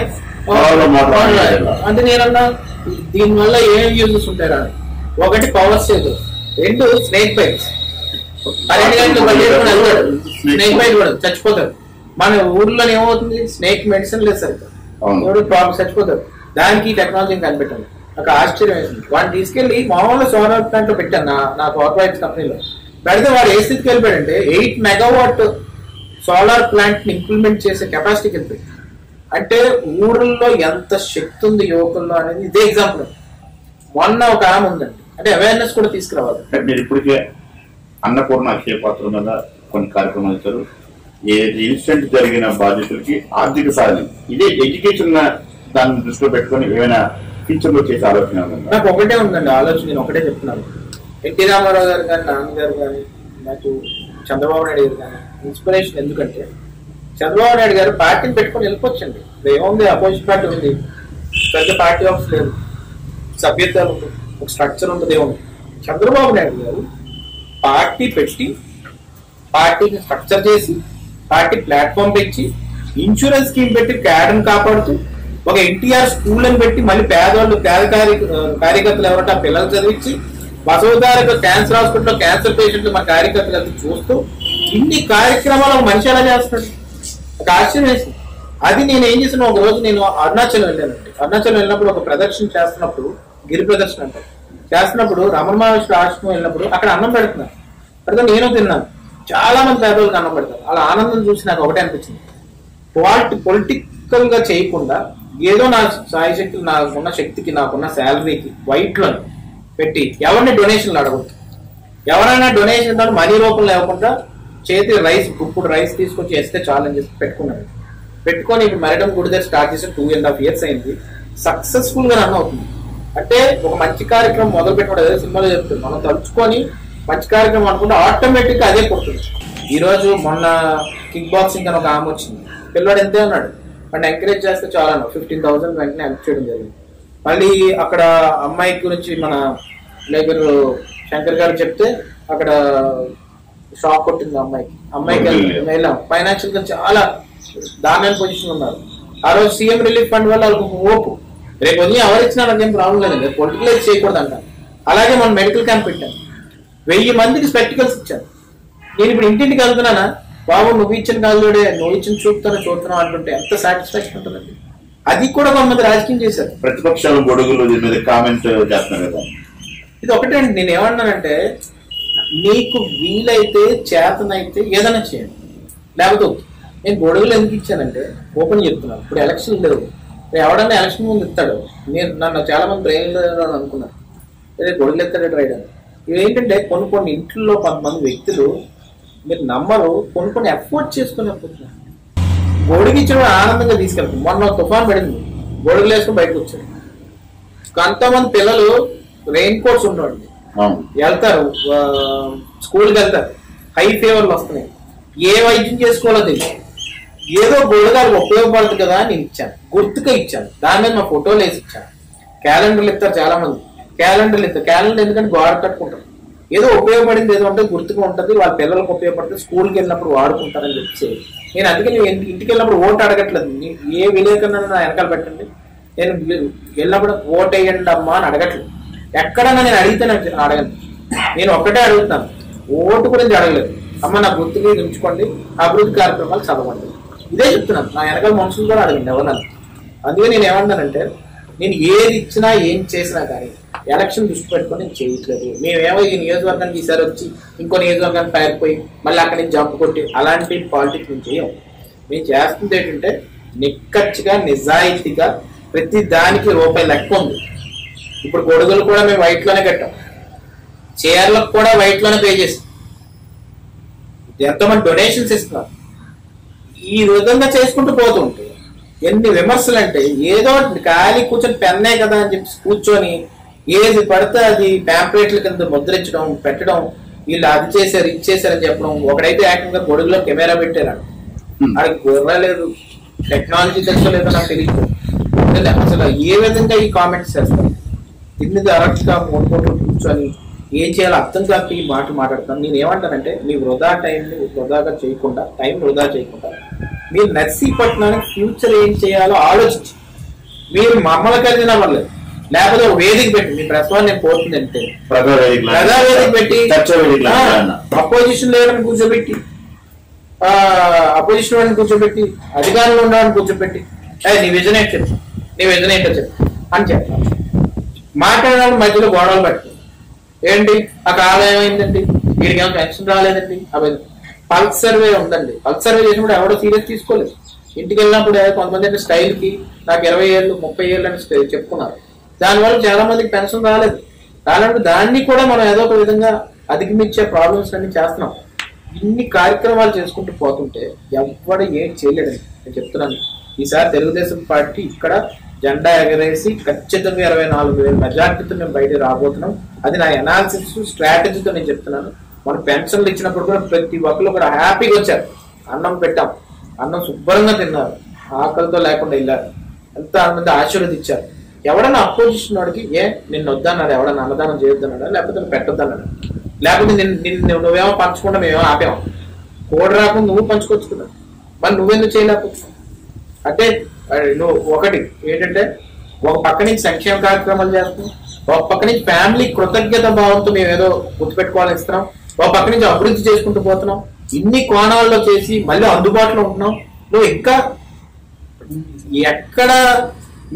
నేనన్నా దీనివల్ల ఏం యూజెస్ ఉంటాయి అని. ఒకటి పవర్ స్టేజ్, 2 స్నేక్ బైట్స్. 12 గంటలు బయలుదేరుకుని వెళ్తాడు, స్నేక్ బైట్ కూడా చచ్చిపోతాడు. మన ఊర్లో ఏమవుతుంది, స్నేక్ మెడిసిన్ లేదు సరిగ్గా, ప్రాబ్లం చచ్చిపోతాడు. దానికి టెక్నాలజీని కనిపెట్టాను. నాకు ఆశ్చర్యం వేసింది. వాడిని తీసుకెళ్లి మామూలు సోలార్ ప్లాంట్ లో పెట్టాను నా కార్పొరేట్ కంపెనీలో పెడితే వాడు ఏ స్థితికి వెళ్ళిపోయాడంటే 8 మెగావాట్ సోలార్ ప్లాంట్ ని ఇంప్లిమెంట్ చేసే కెపాసిటీకి వెళ్ళిపోయి. అంటే ఊర్లో ఎంత శక్తి ఉంది యువకుల్లో అనేది ఇదే ఎగ్జాంపుల్. మొన్న ఒక ఆమె ఉందండి, అంటే అవేర్నెస్ కూడా తీసుకురావాలి. మీరు ఇప్పటికే అన్నపూర్ణ అక్షయ పాత్ర మీద కొన్ని కార్యక్రమాలు ఇచ్చారు. ఏ ఇన్సిడెంట్ జరిగిన బాధితులకి ఆర్థిక సాధన, ఇదే ఎడ్యుకేషన్ దాన్ని దృష్టిలో పెట్టుకొని ఏమైనా ఫ్యూచర్ లో చేసే ఆలోచన ఉందా? నాకు ఒకటే ఉందండి ఆలోచన, నేను ఒకటే చెప్తున్నాను. ఎన్టీ రామారావు గారు కానీ, నాన్నగారు కానీ, నాకు చంద్రబాబు నాయుడు గారు కానీ ఇన్స్పిరేషన్. ఎందుకంటే చంద్రబాబు నాయుడు గారు పార్టీని పెట్టుకొని వెళ్ళిపోవచ్చండి. ఏముంది, అపోజిషన్ పార్టీ ఉంది, పెద్ద పార్టీ ఆఫీస్ లేదు, సభ్యత్వాలు ఉంది, ఒక స్ట్రక్చర్ ఉంటుంది, ఏముంది. చంద్రబాబు నాయుడు గారు పార్టీ పెట్టి, పార్టీని స్ట్రక్చర్ చేసి, పార్టీ ప్లాట్ఫామ్ పెంచి, ఇన్సూరెన్స్ స్కీమ్ పెట్టి క్యాడర్ని కాపాడుతూ, ఒక ఎన్టీఆర్ స్కూల్ అని పెట్టి మళ్ళీ పేదవాళ్ళు కార్యకర్తలు ఎవరంటే ఆ పిల్లలు చదివించి, బసవతారక క్యాన్సర్ హాస్పిటల్లో క్యాన్సర్ పేషెంట్లు మా కార్యకర్తలు చూస్తూ ఇన్ని కార్యక్రమాలు మనిషి ఎలా చేస్తున్నాడు, ఒక ఆశ్చర్యం వేసింది. అది నేను ఏం చేసిన, ఒక రోజు నేను అరుణాచలం వెళ్ళానండి. అరుణాచలం వెళ్ళినప్పుడు ఒక ప్రదర్శన చేస్తున్నప్పుడు, గిరి ప్రదర్శన అంటే చేస్తున్నప్పుడు, రమణ మహర్షి ఆశ్రమం వెళ్ళినప్పుడు అక్కడ అన్నం పెడుతున్నారు. అక్కడ నేను తిన్నాను. చాలా మంది పేదవాళ్ళకి అన్నం పెడతారు. అలా ఆనందం చూసి నాకు ఒకటే అనిపించింది, పొలిటికల్ గా చేయకుండా ఏదో నా సాయి శక్తులు, నాకున్న శక్తికి, నాకున్న శాలరీకి వైట్లో పెట్టి ఎవరిని డొనేషన్లు అడగదు. ఎవరైనా డొనేషన్ మనీ రూపంలో లేకుండా చేతి రైస్, ఇప్పుడు రైస్ తీసుకొచ్చి వేస్తే చాలని చెప్పి పెట్టుకున్నాను. పెట్టుకొని ఇప్పుడు మెరడం గుడి దగ్గర స్టార్ట్ చేసి 2.5 years అయింది. సక్సెస్ఫుల్ గా రన్ అవుతుంది. అంటే ఒక మంచి కార్యక్రమం మొదలు పెట్టడం అదే సినిమాలో చెప్తుంది, మనం తలుచుకొని మంచి కార్యక్రమం అనుకుంటే ఆటోమేటిక్ గా అదే పుడుతుంది. ఈ రోజు మొన్న కిక్ బాక్సింగ్ అని ఒక ఆమె వచ్చింది, పిల్లవాడు ఎంతే ఉన్నాడు, వాడిని ఎంకరేజ్ చేస్తే చాలా 15,000 వెంటనే హెల్ప్ చేయడం జరిగింది. మళ్ళీ అక్కడ అమ్మాయి గురించి మన లేబర్ శంకర్ గారు చెప్తే అక్కడ షాక్ కొట్టింది అమ్మాయికి వెళ్ళాం. ఫైనాన్షియల్ గా చాలా దారుణమైన పొజిషన్ ఉన్నారు. ఆ రోజు సీఎం రిలీఫ్ ఫండ్ వల్ల వాళ్ళకి ఓపు, రేపు వదిలి ఎవరు ఇచ్చినా నాకేం ప్రాబ్లం లేదండి, పొలిటికలైజ్ చేయకూడదు అంటారు. అలాగే మనం మెడికల్ క్యాంప్ పెట్టాం, 1000 మందికి స్పెక్టికల్స్ ఇచ్చాను. నేను ఇప్పుడు ఇంటింటికి వెళ్తున్నానా, బాబు నువ్వు ఇచ్చిన కాదుడే, నువ్వు ఇచ్చిన చూస్తున్నావు అంటుంటే ఎంత సాటిస్ఫాక్షన్ ఉంటుందండి. అది కూడా కొంతమంది రాజకీయం చేశారు. ప్రతిపక్షాలు గొడుగులు మీద కామెంట్ చేస్తున్నారు కదా. ఇది ఒకటే అండి, నేను ఏమన్నానంటే నీకు వీలైతే చేతనైతే ఏదైనా చేయండి, లేకపోతే నేను గొడుగులు ఎందుకు ఇచ్చానంటే ఓపెన్ చెప్తున్నాను. ఇప్పుడు ఎలక్షన్ లేవు, ఎవడన్నా ఎలక్షన్ ముందు ఇస్తాడు. నన్ను చాలా మంది ట్రైన్ అనుకున్నాను, అదే గొడుగులు ఎత్తాడు రైడర్. ఇవి ఏంటంటే కొన్ని ఇంట్లో కొంతమంది వ్యక్తులు మీరు నమ్మరు, కొన్ని ఎఫోర్డ్ చేసుకుని అనుకుంటున్నారు. గొడుగు ఇచ్చడం ఆనందంగా తీసుకెళ్తాం. మొన్న తుఫాన్ పడింది, గొడుగులు వేసుకుని బయటకు వచ్చాడు. కొంతమంది పిల్లలు రెయిన్ కోట్స్ ఉన్నాడు వెళ్తారు, స్కూల్కి వెళ్తారు, హై ఫీవర్లు వస్తున్నాయి, ఏ వైద్యం చేసుకోవాలో తెలియదు, ఏదో గొడుగాలకు ఉపయోగపడుతుంది కదా అని నేను ఇచ్చాను, గుర్తుగా ఇచ్చాను. దాని మీద మా ఫోటోలు వేసి ఇచ్చాను. క్యాలెండర్లు ఇస్తారు చాలా మంది, క్యాలెండర్లు ఇస్తారు. క్యాలెండర్ ఎందుకంటే గోడ కట్టుకుంటారు, ఏదో ఉపయోగపడింది ఏదో ఉంటే గుర్తుగా ఉంటుంది, వాళ్ళ పిల్లలకు ఉపయోగపడుతుంది, స్కూల్కి వెళ్ళినప్పుడు వాడుకుంటారని చెప్పి. నేను అందుకే నేను ఇంటికి వెళ్ళినప్పుడు ఓటు అడగట్లేదు, ఏ విలేకరున్నా నా వెనకాల పెట్టండి, నేను వెళ్ళినప్పుడు ఓటు వేయండి అమ్మా అని అడగట్లేదు. ఎక్కడన్నా నేను అడిగితే నాకు అడగను, నేను ఒక్కటే అడుగుతాను, ఓటు గురించి అడగలేదు. అమ్మ నా గుర్తుగా ఉంచుకోండి, అభివృద్ధి కార్యక్రమాలు చదవండి, ఇదే చెప్తున్నాను. నా వెనకాల మనుషులు కూడా అడగండి ఎవరన్నా. అందుకే నేను ఏమన్నానంటే నేను ఏది ఇచ్చినా ఏం చేసినా కానీ ఎలక్షన్ దృష్టి పెట్టుకొని నేను చేయట్లేదు. మేమేమో ఈ నియోజకవర్గానికి ఈసారి వచ్చి ఇంకో నియోజకవర్గానికి పారిపోయి మళ్ళీ అక్కడి నుంచి జంప్ కొట్టి అలాంటి పాలిటిక్స్ మేము చేయం. మేము చేస్తుంది ఏంటంటే నిక్కచ్చిగా నిజాయితీగా ప్రతి దానికి రూపాయి లెక్క ఉంది. ఇప్పుడు గొడుగులు కూడా మేము వైట్లోనే కట్టాం, చీరలకు కూడా వైట్లోనే పే చేస్తాం, ఎంతోమంది డొనేషన్స్ ఇస్తున్నారు. ఈ విధంగా చేసుకుంటూ పోతుంటే ఎన్ని విమర్శలు అంటే ఏదో ఖాళీ కూర్చొని పెన్నే కదా అని చెప్పి కూర్చొని ఏది పడితే అది ప్యాంప్లెట్ల కింద ముద్రించడం పెట్టడం, వీళ్ళు అది చేశారు ఇది చేశారని చెప్పడం. ఒకడైతే ఏకంగా గొడుగులో కెమెరా పెట్టారు, అది కుర్రలేదు, టెక్నాలజీ తెలుసుకోలేదో నాకు తెలియదు. అసలు ఏ విధంగా ఈ కామెంట్స్ చేస్తారు, ఇన్ని అరక్షగా మూడుకోట్లు కూర్చొని ఏం చేయాలో అర్థం కాక ఈ మాట మాట్లాడతాను. నేను ఏమంటానంటే మీ వృధా టైంని వృధాగా చేయకుండా, టైం వృధా చేయకుండా మీరు నర్సీపట్నానికి ఫ్యూచర్ ఏం చేయాలో ఆలోచించి మీరు మమ్మల్ని కలిగిన వాళ్ళు లేకపోతే ఒక వేదిక పెట్టి మీ ప్రశ్న నేను పోతుంది అంటే ప్రజావేదిక పెట్టి అపోజిషన్ లేదని కూర్చోబెట్టి అపోజిషన్ వాడిని కూర్చోబెట్టి అధికారంలో ఉండడానికి కూర్చోబెట్టి నీ విజన్ ఏంటో చెప్పు, నీ విజన్ ఏంటో చెప్పు అని చెప్తాను. మాట్లాడడానికి మధ్యలో గొడవలు పెట్టి ఏంటి ఆ కాలం ఏమైందండి, వీడికి ఏమో పెన్షన్ రాలేదండి, అవి పల్స్ సర్వే ఉందండి. పల్స్ సర్వే చేసినప్పుడు ఎవడో సీరియస్ తీసుకోలేదు. ఇంటికి వెళ్ళినప్పుడు కొంతమంది అంటే స్టైల్ కి నాకు 20 ఏళ్ళు 30 ఏళ్ళు అని చెప్పుకున్నారు. దానివల్ల చాలా మందికి పెన్షన్ రాలేదు. రానప్పుడు దాన్ని కూడా మనం ఏదో ఒక విధంగా అధిగమించే ప్రాబ్లమ్స్ అన్ని చేస్తున్నాం. ఇన్ని కార్యక్రమాలు చేసుకుంటూ పోతుంటే ఎవడు ఏం చేయలేడండి. నేను చెప్తున్నాను, ఈసారి తెలుగుదేశం పార్టీ ఇక్కడ జెండా ఎగరేసి ఖచ్చితంగా 24,000 మెజార్టీతో మేము బయట రాబోతున్నాం. అది నా అనాలిసిస్ స్ట్రాటజీతో నేను చెప్తున్నాను. మనం పెన్షన్లు ఇచ్చినప్పుడు కూడా ప్రతి ఒక్కరు కూడా హ్యాపీగా వచ్చారు, అన్నం పెట్టాం, అన్నం శుభ్రంగా తిన్నారు, ఆకలితో లేకుండా వెళ్ళారు, ఎంత మంది ఆశీర్వదించారు. ఎవడన్నా అపోజిషన్ వాడికి నిన్ను వద్దన్నాడు, ఎవడన్నా అన్నదానం చేయొద్దన్నాడా, లేకపోతే పెట్టొద్దన్నాడా, లేకపోతే నువ్వేమో పంచకుండా మేమేమో ఆపాము, కోడి రాకుండా నువ్వు పంచుకొచ్చుకున్నావు, మరి నువ్వెందుకు చేయలేకపోతున్నావు అంటే నువ్వు ఒకటి ఏంటంటే ఒక పక్క నుంచి సంక్షేమ కార్యక్రమాలు చేస్తున్నాం, ఒక పక్క నుంచి ఫ్యామిలీ కృతజ్ఞత భావంతో మేము ఏదో గుర్తుపెట్టుకోవాలని ఇస్తున్నాం, ఒక పక్క నుంచి అభివృద్ధి చేసుకుంటూ పోతున్నాం. ఇన్ని కోణాల్లో చేసి మళ్ళీ అందుబాటులో ఉంటున్నాం. నువ్వు ఇంకా ఎక్కడ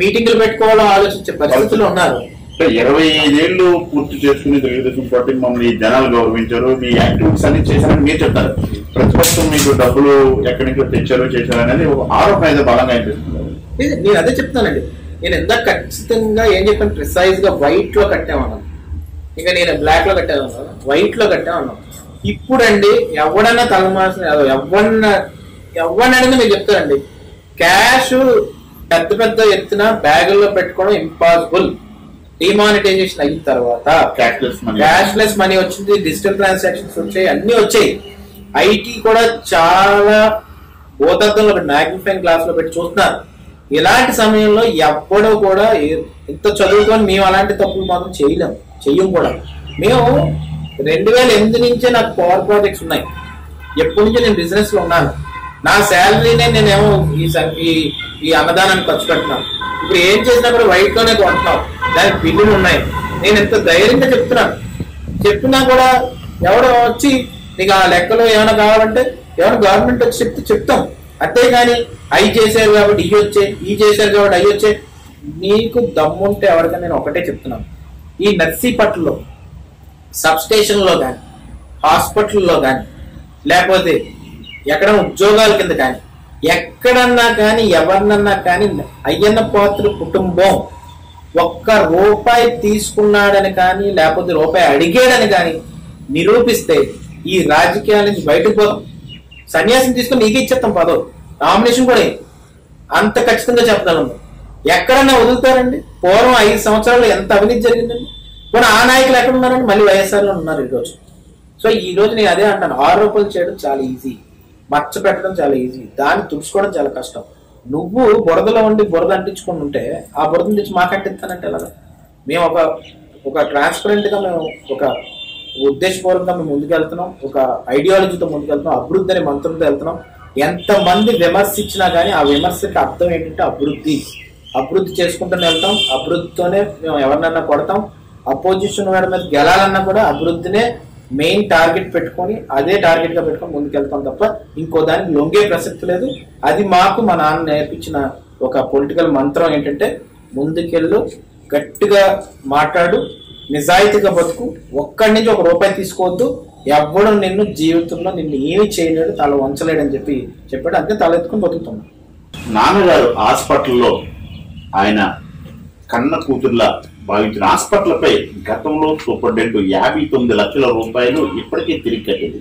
మీటింగ్లు పెట్టుకోవాలో ఆలోచించే పరిస్థితుల్లో ఉన్నారు. 25 ఏళ్ళు పూర్తి చేసుకుని తెలుగుదేశం పార్టీ మమ్మల్ని జనాలు గౌరవించారు, మీ యాక్టివిటీస్ అన్ని చేశారని మీరు చెప్తారు. ప్రతిపక్షం మీకు డబ్బులు ఎక్కడి నుంచో తెచ్చారో చేశారు అనేది ఒక ఆరోపణ అయితే బలంగా అనిపిస్తున్నారు. నేను అదే చెప్తానండి. నేను ఎంత ఖచ్చితంగా ఏం చెప్పాను, ప్రిసైజ్ గా వైట్ లో కట్టామన్నాను, ఇంకా నేను బ్లాక్ లో కట్టామన్నాను, వైట్ లో కట్టామన్నాను. ఇప్పుడండి ఎవడన్నా తలమాసిన ఎవరినైనా మీరు చెప్తారండి, క్యాష్ పెద్ద పెద్ద ఎత్తున బ్యాగుల్లో పెట్టుకోవడం ఇంపాసిబుల్. డిమానిటైజేషన్ అయిన తర్వాత క్యాష్లెస్ మనీ వచ్చింది, డిజిటల్ ట్రాన్సాక్షన్స్ వచ్చాయి, అన్ని వచ్చాయి. ఐటీ కూడా చాలా భూతత్వంలో మ్యాగ్నిఫైయింగ్ గ్లాస్ లో పెట్టి చూస్తున్నారు. ఇలాంటి సమయంలో ఎప్పుడూ కూడా ఇంత చదువుకొని మేము అలాంటి తప్పులు మాత్రం చెయ్యం కూడా. మేము 2008 నుంచే నాకు పవర్ ప్రాజెక్ట్స్ ఉన్నాయి. ఎప్పటి నుంచో నేను బిజినెస్ లో ఉన్నాను. నా శాలరీనే నేనేమో ఈ అన్నదానానికి ఖర్చు పెడుతున్నాను. ఇప్పుడు ఏం చేసినా కూడా వైట్ లోనే కొంటున్నాం, దానికి బిల్లులు ఉన్నాయి. నేను ఎంత ధైర్యంగా చెప్పినా కూడా ఎవడో వచ్చి నీకు ఆ లెక్కలో ఏమైనా కావాలంటే ఏమైనా గవర్నమెంట్ వచ్చి చెప్తాం. అంతేగాని అవి చేశారు కాబట్టి ఇవి వచ్చాయి, ఇవి చేశారు కాబట్టి అవి వచ్చాయి. నీకు దమ్ముంటే ఎవరికైనా నేను ఒకటే చెప్తున్నాను, ఈ నర్సీపట్నంలో సబ్ స్టేషన్లో కానీ, హాస్పిటల్లో కానీ, లేకపోతే ఎక్కడ ఉద్యోగాల కింద కానీ, ఎక్కడన్నా కానీ ఎవరినన్నా కానీ అయ్యన్న పాత్ర కుటుంబం ఒక్క రూపాయి తీసుకున్నాడని కానీ లేకపోతే రూపాయి అడిగాడని కానీ నిరూపిస్తే ఈ రాజకీయాల నుంచి బయటకు పోదాం. సన్యాసం తీసుకుని నీకే ఇచ్చేస్తాం పదవి, నామినేషన్ కూడా అంత ఖచ్చితంగా చెప్తాను. ఎక్కడన్నా వదులుతారండి? పూర్వం 5 సంవత్సరాలు ఎంత అవినీతి జరిగిందండి. పోనీ ఆ నాయకులు ఎక్కడ ఉన్నారండి? మళ్ళీ వైఎస్ఆర్లో ఉన్నారు ఈరోజు. సో ఈ రోజు నేను అదే అంటాను, ఆరోపణలు చేయడం చాలా ఈజీ, మచ్చ పెట్టడం చాలా ఈజీ, దాన్ని తుడుచుకోవడం చాలా కష్టం. నువ్వు బురదలో ఉండి బురద అంటించుకుని ఉంటే ఆ బురదను తెచ్చి మాకంటిస్తానంటే ఎలాగా? మేము ఒక ట్రాన్స్పరెంట్ గా మేము ఒక ఉద్దేశపూర్వకంగా మేము ముందుకెళ్తున్నాం, ఒక ఐడియాలజీతో ముందుకెళ్తున్నాం, అభివృద్ధి అనే మంత్రంతో వెళ్తున్నాం. ఎంతమంది విమర్శించినా కానీ ఆ విమర్శకి అర్థం ఏంటంటే అభివృద్ధి చేసుకుంటూనే వెళ్తాం. అభివృద్ధితోనే మేము ఎవరినన్నా కొడతాం. అపోజిషన్ వాడి మీద గెలాలన్నా కూడా అభివృద్ధినే మెయిన్ టార్గెట్ పెట్టుకొని అదే టార్గెట్ గా పెట్టుకొని ముందుకెళ్తాం తప్ప ఇంకో దానికి లొంగే ప్రసక్తి లేదు. అది మాకు మా నాన్న నేర్పించిన ఒక పొలిటికల్ మంత్రం ఏంటంటే, ముందుకెళ్ళు, గట్టిగా మాట్లాడు, నిజాయితీగా బతుకు, ఒక్కడి నుంచి ఒక రూపాయి తీసుకోవద్దు, ఎవ్వడు నిన్ను జీవితంలో నిన్ను ఏమి చేయలేడు, తల వంచలేడని చెప్పాడు. అంతే తల ఎత్తుకుని బతుకుతున్నాడు. నాన్నగారు హాస్పిటల్లో ఆయన కన్న కూతుర్లా భావించిన హాస్పిటల్పై గతంలో సూపరింటెండెంట్ 59 లక్షల రూపాయలు ఇప్పటికే తిరిగి కట్టింది.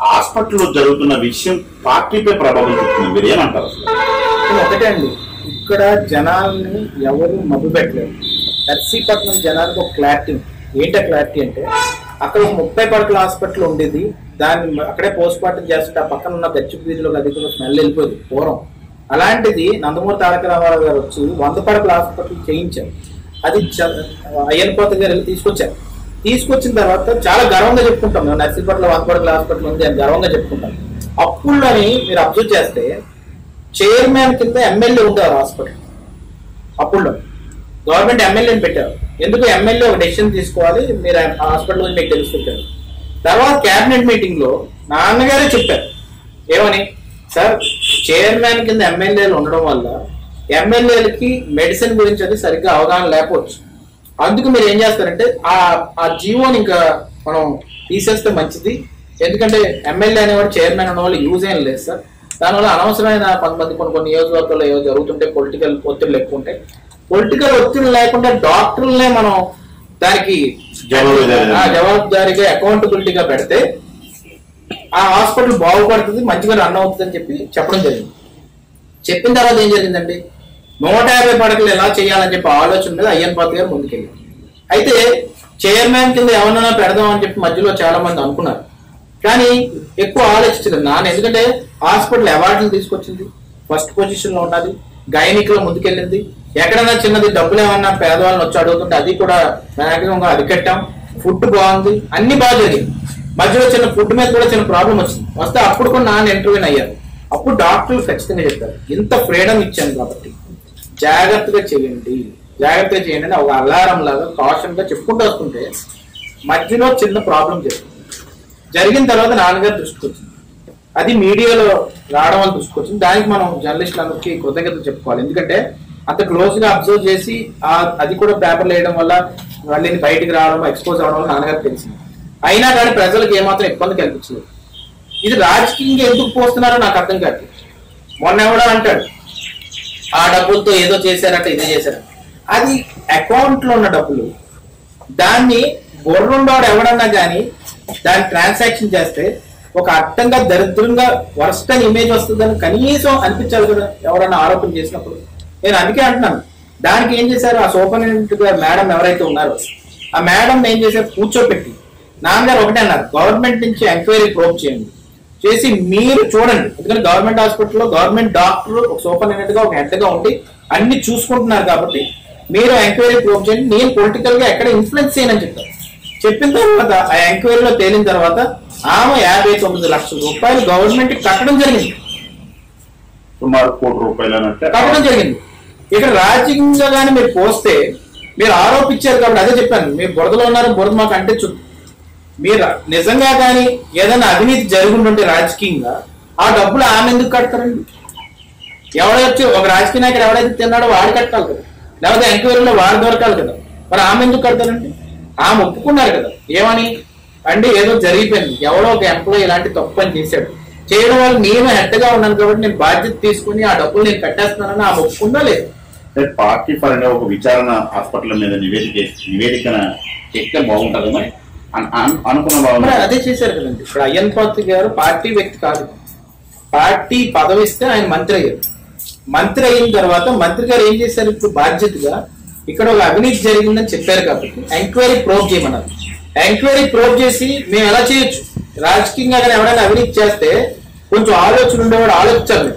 హాస్పిటల్లో జరుగుతున్న విషయం పార్టీపై ప్రభావం చూపుతుంది. మీరు ఏమంటారు? ఒకటే అండి, ఇక్కడ జనాల్ని ఎవరు మభ్య పెట్టలేరు. నర్సీపట్నం జనానికి ఒక క్లారిటీ. ఏంటో క్లారిటీ అంటే, అక్కడ 30 పడకల హాస్పిటల్ ఉండేది, దాన్ని అక్కడే పోస్ట్ మార్టం చేస్తుంటే ఆ పక్కన ఉన్న గచ్చి వీధిలో అది కూడా స్మెల్ వెళ్ళిపోయింది పూర్వం. అలాంటిది నందమూరి తారక రామారావు గారు వచ్చి 100 పడకల హాస్పిటల్ చేయించారు. అది అయ్యనపాత గారు తీసుకొచ్చిన తర్వాత చాలా గర్వంగా చెప్పుకుంటాం. మేము నర్సీపట్నంలో 100 పడకల హాస్పిటల్ ఉంది అని గర్వంగా చెప్పుకుంటాం. అప్పుల్లోని మీరు అబ్జర్వ్ చేస్తే చైర్మన్ కింద ఎమ్మెల్యే ఉండేవారు హాస్పిటల్. అప్పుల్లో గవర్నమెంట్ ఎమ్మెల్యేని పెట్టారు. ఎందుకు? ఎమ్మెల్యే ఒక డెసిషన్ తీసుకోవాలి, మీరు హాస్పిటల్ గురించి మీకు తెలుసుకుంటారు. తర్వాత క్యాబినెట్ మీటింగ్ లో నాన్నగారే చెప్పారు, ఏమని? సార్, చైర్మన్ కింద ఎమ్మెల్యేలు ఉండడం వల్ల ఎమ్మెల్యేలకి మెడిసిన్ గురించి అది సరిగ్గా అవగాహన లేకపోవచ్చు. అందుకు మీరు ఏం చేస్తారంటే ఆ జీవోని ఇంకా మనం తీసేస్తే మంచిది. ఎందుకంటే ఎమ్మెల్యే అనేవాడు చైర్మన్ అనే వాళ్ళు యూజ్ ఏం లేదు సార్. దానివల్ల అనవసరమైన కొంతమంది కొన్ని నియోజకవర్గాల్లో ఏవో జరుగుతుంటే పొలిటికల్ ఒత్తిళ్ళు ఎక్కువ ఉంటాయి. పొలిటికల్ ఒత్తిళ్ళు లేకుండా డాక్టర్లనే మనం దానికి జవాబుదారీగా అకౌంటబిలిటీగా పెడితే ఆ హాస్పిటల్ బాగుపడుతుంది, మంచిగా రన్ అవుతుంది అని చెప్పడం జరిగింది. చెప్పిన తర్వాత ఏం జరిగిందండి, 150 పడకలు ఎలా చేయాలని చెప్పి ఆలోచన మీద అయ్యనపాత్ర గారు ముందుకెళ్ళారు. అయితే చైర్మన్ కింద ఎవరినైనా పెడదాం అని చెప్పి మధ్యలో చాలా మంది అనుకున్నారు, కానీ ఎక్కువ ఆలోచించలేదు నాన్న. ఎందుకంటే హాస్పిటల్ అవార్డులు తీసుకొచ్చింది, ఫస్ట్ పొజిషన్ లో ఉన్నది, గైనిక్ లో ముందుకెళ్ళింది. ఎక్కడైనా చిన్నది డబ్బులు ఏమన్నా పేదవాళ్ళని వచ్చి అడుగుతుంటే అది కూడా మ్యాక్సిమం గా అరికట్టాం. ఫుడ్ బాగుంది, అన్ని బాగా జరిగింది. మధ్యలో చిన్న ఫుడ్ మీద కూడా చిన్న ప్రాబ్లం వచ్చింది. వస్తే అప్పుడు కూడా నాన్న ఇంటర్వ్యూని అయ్యారు. అప్పుడు డాక్టర్లు ఖచ్చితంగా చెప్పారు, ఇంత ఫ్రీడమ్ ఇచ్చాను కాబట్టి జాగ్రత్తగా చేయండి అని ఒక అలారం లాగా కాషన్ గా చెప్పుకుంటూ వస్తుంటే మధ్యలో చిన్న ప్రాబ్లం జరిగిన తర్వాత నాన్నగారు దృష్టికి వచ్చింది. అది మీడియాలో రావడం వల్ల దృష్టికి వచ్చింది. దానికి మనం జర్నలిస్టులందరికీ కృతజ్ఞతలు చెప్పుకోవాలి. ఎందుకంటే అంత క్లోజ్ గా అబ్జర్వ్ చేసి అది కూడా పేపర్లు వేయడం వల్ల మళ్ళీ బయటికి రావడం, ఎక్స్పోజ్ అవడం వల్ల నాన్నగారు తెలిసింది. అయినా కానీ ప్రజలకు ఏమాత్రం ఇబ్బంది కల్పించలేదు. ఇది రాజకీయంగా ఎందుకు పోస్తున్నారో నాకు అర్థం కాదు. మొన్న ఎవడో అంటాడు, ఆ డబ్బులతో ఏదో చేశారట, ఇది చేశారట. అది అకౌంట్ లో ఉన్న డబ్బులు, దాన్ని బొర్రుండోడు ఎవడన్నా కానీ దాన్ని ట్రాన్సాక్షన్ చేస్తే ఒక అర్థంగా దరిద్రంగా వర్స్ట్ అని ఇమేజ్ వస్తుందని కనీసం అనిపించాలి కదా ఎవరైనా ఆరోపణ చేసినప్పుడు. నేను అందుకే అంటున్నాను, దానికి ఏం చేశారు ఆ సూపరింటెండెంట్ గారు మేడం ఎవరైతే ఉన్నారో ఆ మేడం ఏం చేశారు, కూర్చోపెట్టి నాన్నగారు ఒకటే అన్నారు, గవర్నమెంట్ నుంచి ఎంక్వైరీ ప్రోబ్ చేయండి, చేసి మీరు చూడండి, ఎందుకంటే గవర్నమెంట్ హాస్పిటల్లో గవర్నమెంట్ డాక్టర్ ఒక సూపరింటెండెంట్ గా ఒక హెడ్ గా ఉండి అన్ని చూసుకుంటున్నారు కాబట్టి మీరు ఎంక్వైరీ ప్రోబ్ చేయండి, నేను పొలిటికల్ గా ఎక్కడ ఇన్ఫ్లుయెన్స్ చేయనని చెప్పారు. చెప్పిన తర్వాత ఆ ఎంక్వైరీలో తేలిన తర్వాత ఆమె 59 లక్షల రూపాయలు గవర్నమెంట్ కట్టడం జరిగింది, సుమారు ₹1 కోటి కట్టడం జరిగింది. ఇక్కడ రాజకీయంగా కానీ మీరు పోస్తే మీరు ఆరోపించారు కాబట్టి అదే చెప్పాను, మీరు బురదలో ఉన్నారు, బురద మాకు అంటే మీరు నిజంగా కానీ ఏదైనా అవినీతి జరుగుతుంటే రాజకీయంగా ఆ డబ్బులు ఆమె ఎందుకు కడతారండి? ఎవడొచ్చి ఒక రాజకీయ నాయకుడు ఎవడైతే తిన్నాడో వాడు కట్టాలి కదా, లేకపోతే ఎంక్వైరీలో వాడు దొరకాలి కదా, మరి ఆమె ఎందుకు కడతారండి? ఆమె ఒప్పుకున్నారు కదా ఏమని అంటే ఏదో జరిగిపోయింది, ఎవడో ఒక ఎంప్లాయీ ఇలాంటి తప్పు అని చేశాడు, చేయడం వల్ల నేను హెడ్గా ఉన్నాను కాబట్టి నేను బాధ్యత తీసుకుని ఆ డబ్బులు నేను కట్టేస్తున్నానని ఆమె ఒప్పుకుందా లేదు. పార్టీ పరంగా ఒక విచారణ హాస్పిటల్ మీద నివేదికన చెప్తే బాగుంటుంది మరి అనుకున్న బాగుంది. అదే చేశారు కదండి. ఇప్పుడు అయ్యన్పాత్రి గారు పార్టీ వ్యక్తి కాదు, పార్టీ పదవి ఇస్తే ఆయన మంత్రి అయ్యారు. మంత్రి అయిన తర్వాత మంత్రి గారు ఏం చేశారు, ఇప్పుడు బాధ్యతగా ఇక్కడ ఒక అవినీతి జరిగిందని చెప్పారు కాబట్టి ఎంక్వైరీ ప్రోబ్ చేయమన్నారు. ఎంక్వైరీ ప్రోబ్ చేసి మేము ఎలా చేయొచ్చు, రాజకీయంగా కానీ ఎవరైనా అవినీతి చేస్తే కొంచెం ఆలోచన ఉండేవాడు ఆలోచించాలి,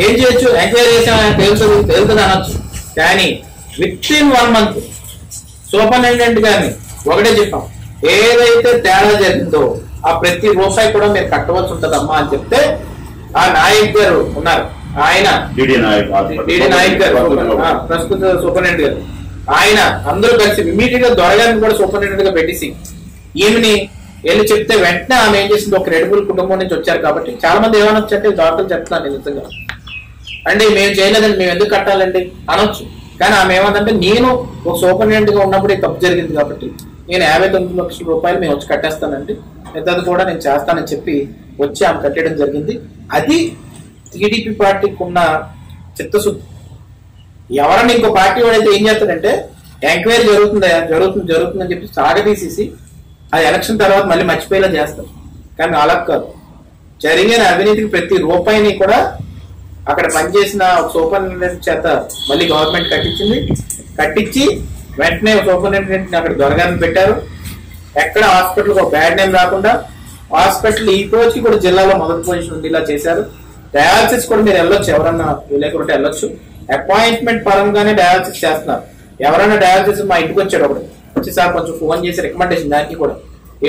ఏం చేయొచ్చు, ఎంక్వైరీ చేసా తెలుస్తుంది అనొచ్చు. కానీ విత్ ఇన్ 1 month సూపరింటెండెంట్ గారిని ఒకటే చెప్పాం, ఏదైతే తేడా జరిగిందో ఆ ప్రతి రూపాయి కూడా మీరు కట్టవలసి ఉంటదమ్మా అని చెప్తే ఆ నాయక్ గారు ఉన్నారు, ఆయన డిడి నాయక్ గారు ప్రస్తుత సూపరింటెండెంట్ గారు, ఆయన అందరూ కలిసి ఇమీడియట్ గా దొరగారిని కూడా సూపరింటెండెంట్ గా పెట్టేసి ఈమెని వెళ్ళి చెప్తే వెంటనే ఆమె ఏం చేసింది, ఒక రెడ్బుల్ కుటుంబం నుంచి వచ్చారు కాబట్టి చాలా మంది ఏమనొచ్చు అంటే డాక్టర్లు చెప్తాను నిజంగా అంటే మేము చేయలేదండి మేము ఎందుకు కట్టాలండి అనొచ్చు. కానీ ఆమె ఏమందంటే నేను ఒక సూపరింటెండెంట్ గా ఉన్నప్పుడు తప్పు జరిగింది కాబట్టి నేను 59 లక్షల రూపాయలు మేము వచ్చి కట్టేస్తానండి, పెద్దది కూడా నేను చేస్తానని చెప్పి వచ్చి ఆమె కట్టేయడం జరిగింది. అది టీడీపీ పార్టీకి ఉన్న చిత్తశుద్ధి. ఎవరన్నా ఇంకో పార్టీ వాడైతే ఏం చేస్తాడంటే ఎంక్వైరీ జరుగుతుందని చెప్పి సాగదీసేసి అది ఎలక్షన్ తర్వాత మళ్ళీ మర్చిపోయేలా చేస్తారు. కానీ అలా కాదు, జరిగిన అవినీతికి ప్రతి రూపాయిని కూడా అక్కడ పనిచేసిన ఒక సూపరింటెండెంట్ చేత మళ్ళీ గవర్నమెంట్ కట్టించి వెంటనే సూపరింటెండెంట్ అక్కడ దొరగారిని పెట్టారు. ఎక్కడ హాస్పిటల్ ఒక బ్యాడ్ నేమ్ రాకుండా హాస్పిటల్ ఈ రోజుకి కూడా జిల్లాలో మొదటి పొజిషన్ ఉంది ఇలా చేశారు. డయాలసిస్ కూడా మీరు వెళ్ళొచ్చు, ఎవరన్నా లేకుంటే వెళ్ళొచ్చు, అపాయింట్మెంట్ పరంగానే డయాలసిస్ చేస్తున్నారు. ఎవరైనా డయాలసిస్ మా ఇంటికి వచ్చాడు ఒకటి వచ్చి సార్ కొంచెం ఫోన్ చేసి రికమెండేషన్ దానికి కూడా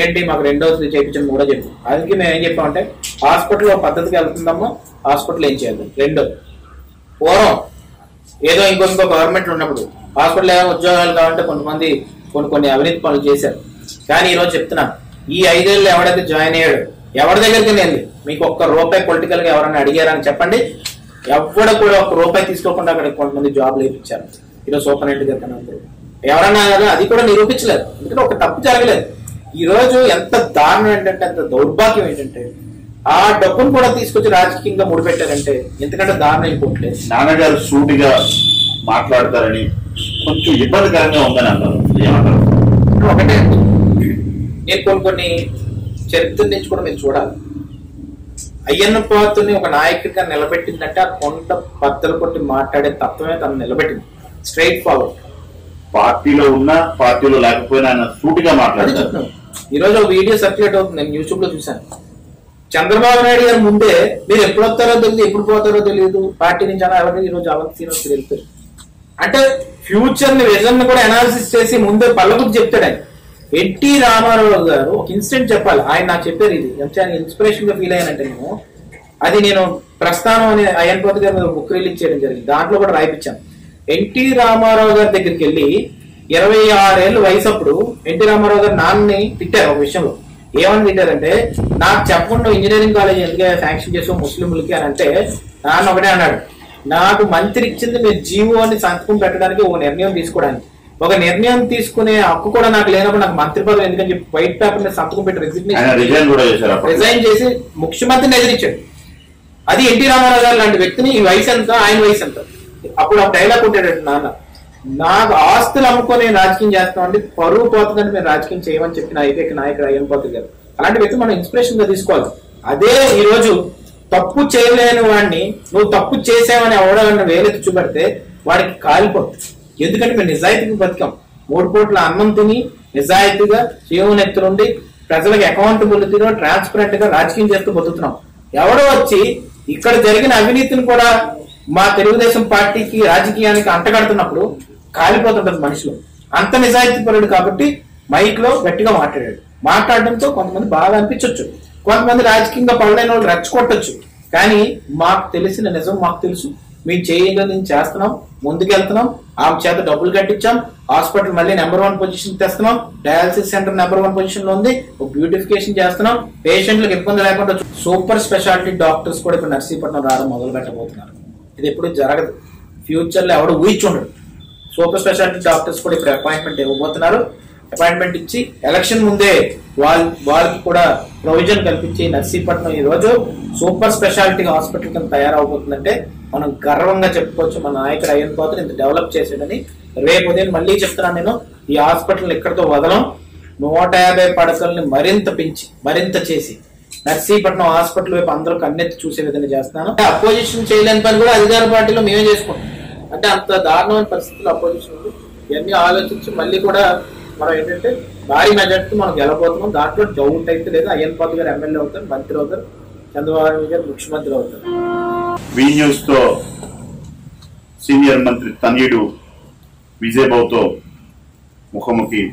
ఏంటి మాకు 2వ చేయించండి 3వ చెప్పి అందుకే మేము ఏం చెప్పామంటే హాస్పిటల్లో పద్ధతికి వెళ్తుందమ్మా, హాస్పిటల్ ఏం చేయాలి. 2 పూర్వం ఏదో ఇంకో గవర్నమెంట్ ఉన్నప్పుడు హాస్పిటల్ ఏమైనా ఉద్యోగాలు కావాలంటే కొంతమంది కొన్ని అవినీతి పనులు చేశారు. కానీ ఈరోజు చెప్తున్నా, ఈ 5 ఏళ్ళు ఎవడైతే జాయిన్ అయ్యాడు ఎవరి దగ్గరికి వెళ్ళి మీకు ₹1 పొలిటికల్ గా ఎవరైనా అడిగారని చెప్పండి, ఎవడ కూడా ₹1 తీసుకోకుండా అక్కడ కొంతమంది జాబ్లు వేయించారు. ఈరోజు సూపరింటెండెంట్ గారు కన్నా ఎవరన్నా అది కూడా నిరూపించలేదు, ఎందుకంటే ఒక తప్పు జరగలేదు. ఈ రోజు ఎంత దారుణం ఏంటంటే, ఎంత దౌర్భాగ్యం ఏంటంటే ఆ డబ్బును కూడా తీసుకొచ్చి రాజకీయంగా ముడిపెట్టారంటే ఎంతకంటే దారుణం అయిపోవట్లేదు. నాన్నగారు సూటిగా మాట్లాడతారని కొంచెం ఇబ్బందికరంగా ఉందని అంటారు, ఏమంటారు? ఒకటే నేను కొన్ని చరిత్ర నుంచి కూడా మీరు చూడాలి. అయ్యన్నపాత్రుని ఒక నాయకుడిగా నిలబెట్టిందంటే ఆ కొంత బద్దలు కొట్టి మాట్లాడే తత్వమే తను నిలబెట్టింది. స్ట్రైట్ ఫార్వర్డ్, పార్టీలో ఉన్నా పార్టీలో లేకపోయినా ఆయన సూటిగా మాట్లాడుతున్నారు. ఈ రోజు ఒక వీడియో సర్క్యులేట్ అవుతుంది, నేను యూట్యూబ్ లో చూశాను. చంద్రబాబు నాయుడు గారు ముందే మీరు ఎప్పుడు వస్తారో తెలియదు, ఎప్పుడు పోతారో తెలియదు, పార్టీ నుంచి అలా ఎవరికి ఈరోజు అవంతి వెళ్తారు అంటే ఫ్యూచర్ ని విజన్ కూడా అనాలిసిస్ చేసి ముందే పల్లగుద్ది చెప్తాడు ఆయన. ఎన్టీ రామారావు గారు ఒక ఇన్సిడెంట్ చెప్పాలి, ఆయన నాకు చెప్పారు, ఇది ఎంత ఇన్స్పిరేషన్ గా ఫీల్ అయ్యానంటే నేను ప్రస్థానం అని అయ్యన్పాత్రి గారు బుక్ రిలీజ్ చేయడం జరిగింది, దాంట్లో కూడా రాయిపించాను. ఎన్టీ రామారావు గారి దగ్గరికి వెళ్ళి 26 ఏళ్ళు వయసు అప్పుడు ఎన్టీ రామారావు గారు నాన్నని తిట్టారు ఒక విషయంలో. ఏమని తిట్టారంటే, నాకు చెప్పకుండా ఇంజనీరింగ్ కాలేజ్ ఎందుకే శాంక్షన్ చేసావు ముస్లింలకి అని అంటే నాన్న ఒకటే అన్నాడు, నాకు మంత్రి ఇచ్చింది మీరు జీవో అని సంతకం పెట్టడానికి ఒక నిర్ణయం తీసుకోవడానికి, ఒక నిర్ణయం తీసుకునే హక్కు కూడా నాకు లేనప్పుడు నాకు మంత్రి పదవి ఎందుకని చెప్పి వైట్ పేపర్ మీద సంతకం పెట్టి రిజైన్ చేసి ముఖ్యమంత్రిని ఎదిరించాడు. అది ఎన్టీ రామారావు గారు లాంటి వ్యక్తిని ఈ వయసు ఎంత ఆయన వయసు ఎంత. అప్పుడు ఆ డైలాగ్ కొట్టాడు, నాన్న నాకు ఆస్తులు అమ్ముకొని రాజకీయం చేస్తామండి, పరువు పోతుందని మేము రాజకీయం చేయమని చెప్పిన ఏకైక నాయకుడు అయ్యన్పాత్రి గారు. అలాంటి వ్యక్తి మనం ఇన్స్పిరేషన్ గా తీసుకోవాలి. అదే ఈరోజు తప్పు చేయలేని వాడిని నువ్వు తప్పు చేసావని ఎవడన్నా వేలెత్తి చూపెడితే వాడికి కాలిపోతుంది. ఎందుకంటే మేము నిజాయితీగా బతికాం. 3 కోట్ల అన్నం తిని నిజాయితీగా జీవనెత్తులుండి ప్రజలకు అకౌంటబిలిటీగా ట్రాన్స్పరెంట్ గా రాజకీయం చేస్తూ బతుకుతున్నాం. ఎవడో వచ్చి ఇక్కడ జరిగిన అవినీతిని కూడా మా తెలుగుదేశం పార్టీకి రాజకీయానికి అంటగడుతున్నప్పుడు కాలిపోతుంటది మనుషులు. అంత నిజాయితీ పరుడు కాబట్టి మైక్ లో గట్టిగా మాట్లాడడంతో కొంతమంది బాగా అనిపించవచ్చు, కొంతమంది రాజకీయంగా పడలేని వాళ్ళు రెచ్చగొట్టచ్చు. కానీ మాకు తెలిసిన నిజం మాకు తెలుసు. మేము చేయగలిగి చేస్తున్నాం, ముందుకెళ్తున్నాం. ఆమె చేత డబ్బులు కట్టించాం, హాస్పిటల్ మళ్ళీ నెంబర్ 1 పొజిషన్ తెస్తున్నాం, డయాలసిస్ సెంటర్ నెంబర్ 1 పొజిషన్ లో ఉంది, బ్యూటిఫికేషన్ చేస్తున్నాం, పేషెంట్లకు ఇబ్బంది లేకుండా సూపర్ స్పెషాలిటీ డాక్టర్స్ కూడా ఇప్పుడు నర్సీపట్నం రావడం మొదలు పెట్టబోతున్నారు. ఇది ఎప్పుడు జరగదు, ఫ్యూచర్ లో ఎవడు ఊహించుండడు. సూపర్ స్పెషాలిటీ డాక్టర్స్ కూడా ఇప్పుడు అపాయింట్మెంట్ ఇవ్వబోతున్నారు. అపాయింట్మెంట్ ఇచ్చి ఎలక్షన్ ముందే వాళ్ళకి కూడా ప్రొవిజన్ కల్పించి నర్సీపట్నం ఈ రోజు సూపర్ స్పెషాలిటీ హాస్పిటల్ కింద తయారవబోతుందంటే మనం గర్వంగా చెప్పుకోవచ్చు. మన నాయకుడు అయ్యన్ పాత్ర ఇంత డెవలప్ చేసాడని. రేపు ఉదయం మళ్ళీ చెప్తున్నాను నేను, ఈ హాస్పిటల్ ఇక్కడితో వదలం. 150 పడకల్ని మరింత పెంచి మరింత చేసి నర్సీపట్నం హాస్పిటల్ వైపు అందరూ కన్నెత్తి చూసే విధంగా చేస్తున్నాను. అపోజిషన్ చేయలేని పని కూడా అధికార పార్టీలో మేమే చేసుకుంటాం. అంటే అంత దారుణమైన పరిస్థితుల్లో అపోజిషన్ ఉంది. ఇవన్నీ ఆలోచించి మళ్ళీ కూడా మనం ఏంటంటే భారీ మెజార్టీతో మనం గెలబోతున్నాం. దాంట్లో డౌట్ అయితే లేదు. అయ్యన్ పాత్ర గారు ఎమ్మెల్యే అవుతారు, మంత్రి అవుతారు, చంద్రబాబు నాయుడు గారు ముఖ్యమంత్రి అవుతారు. వి న్యూస్ తో సీనియర్ మంత్రి తనయుడు విజయబాబుతో ముఖాముఖి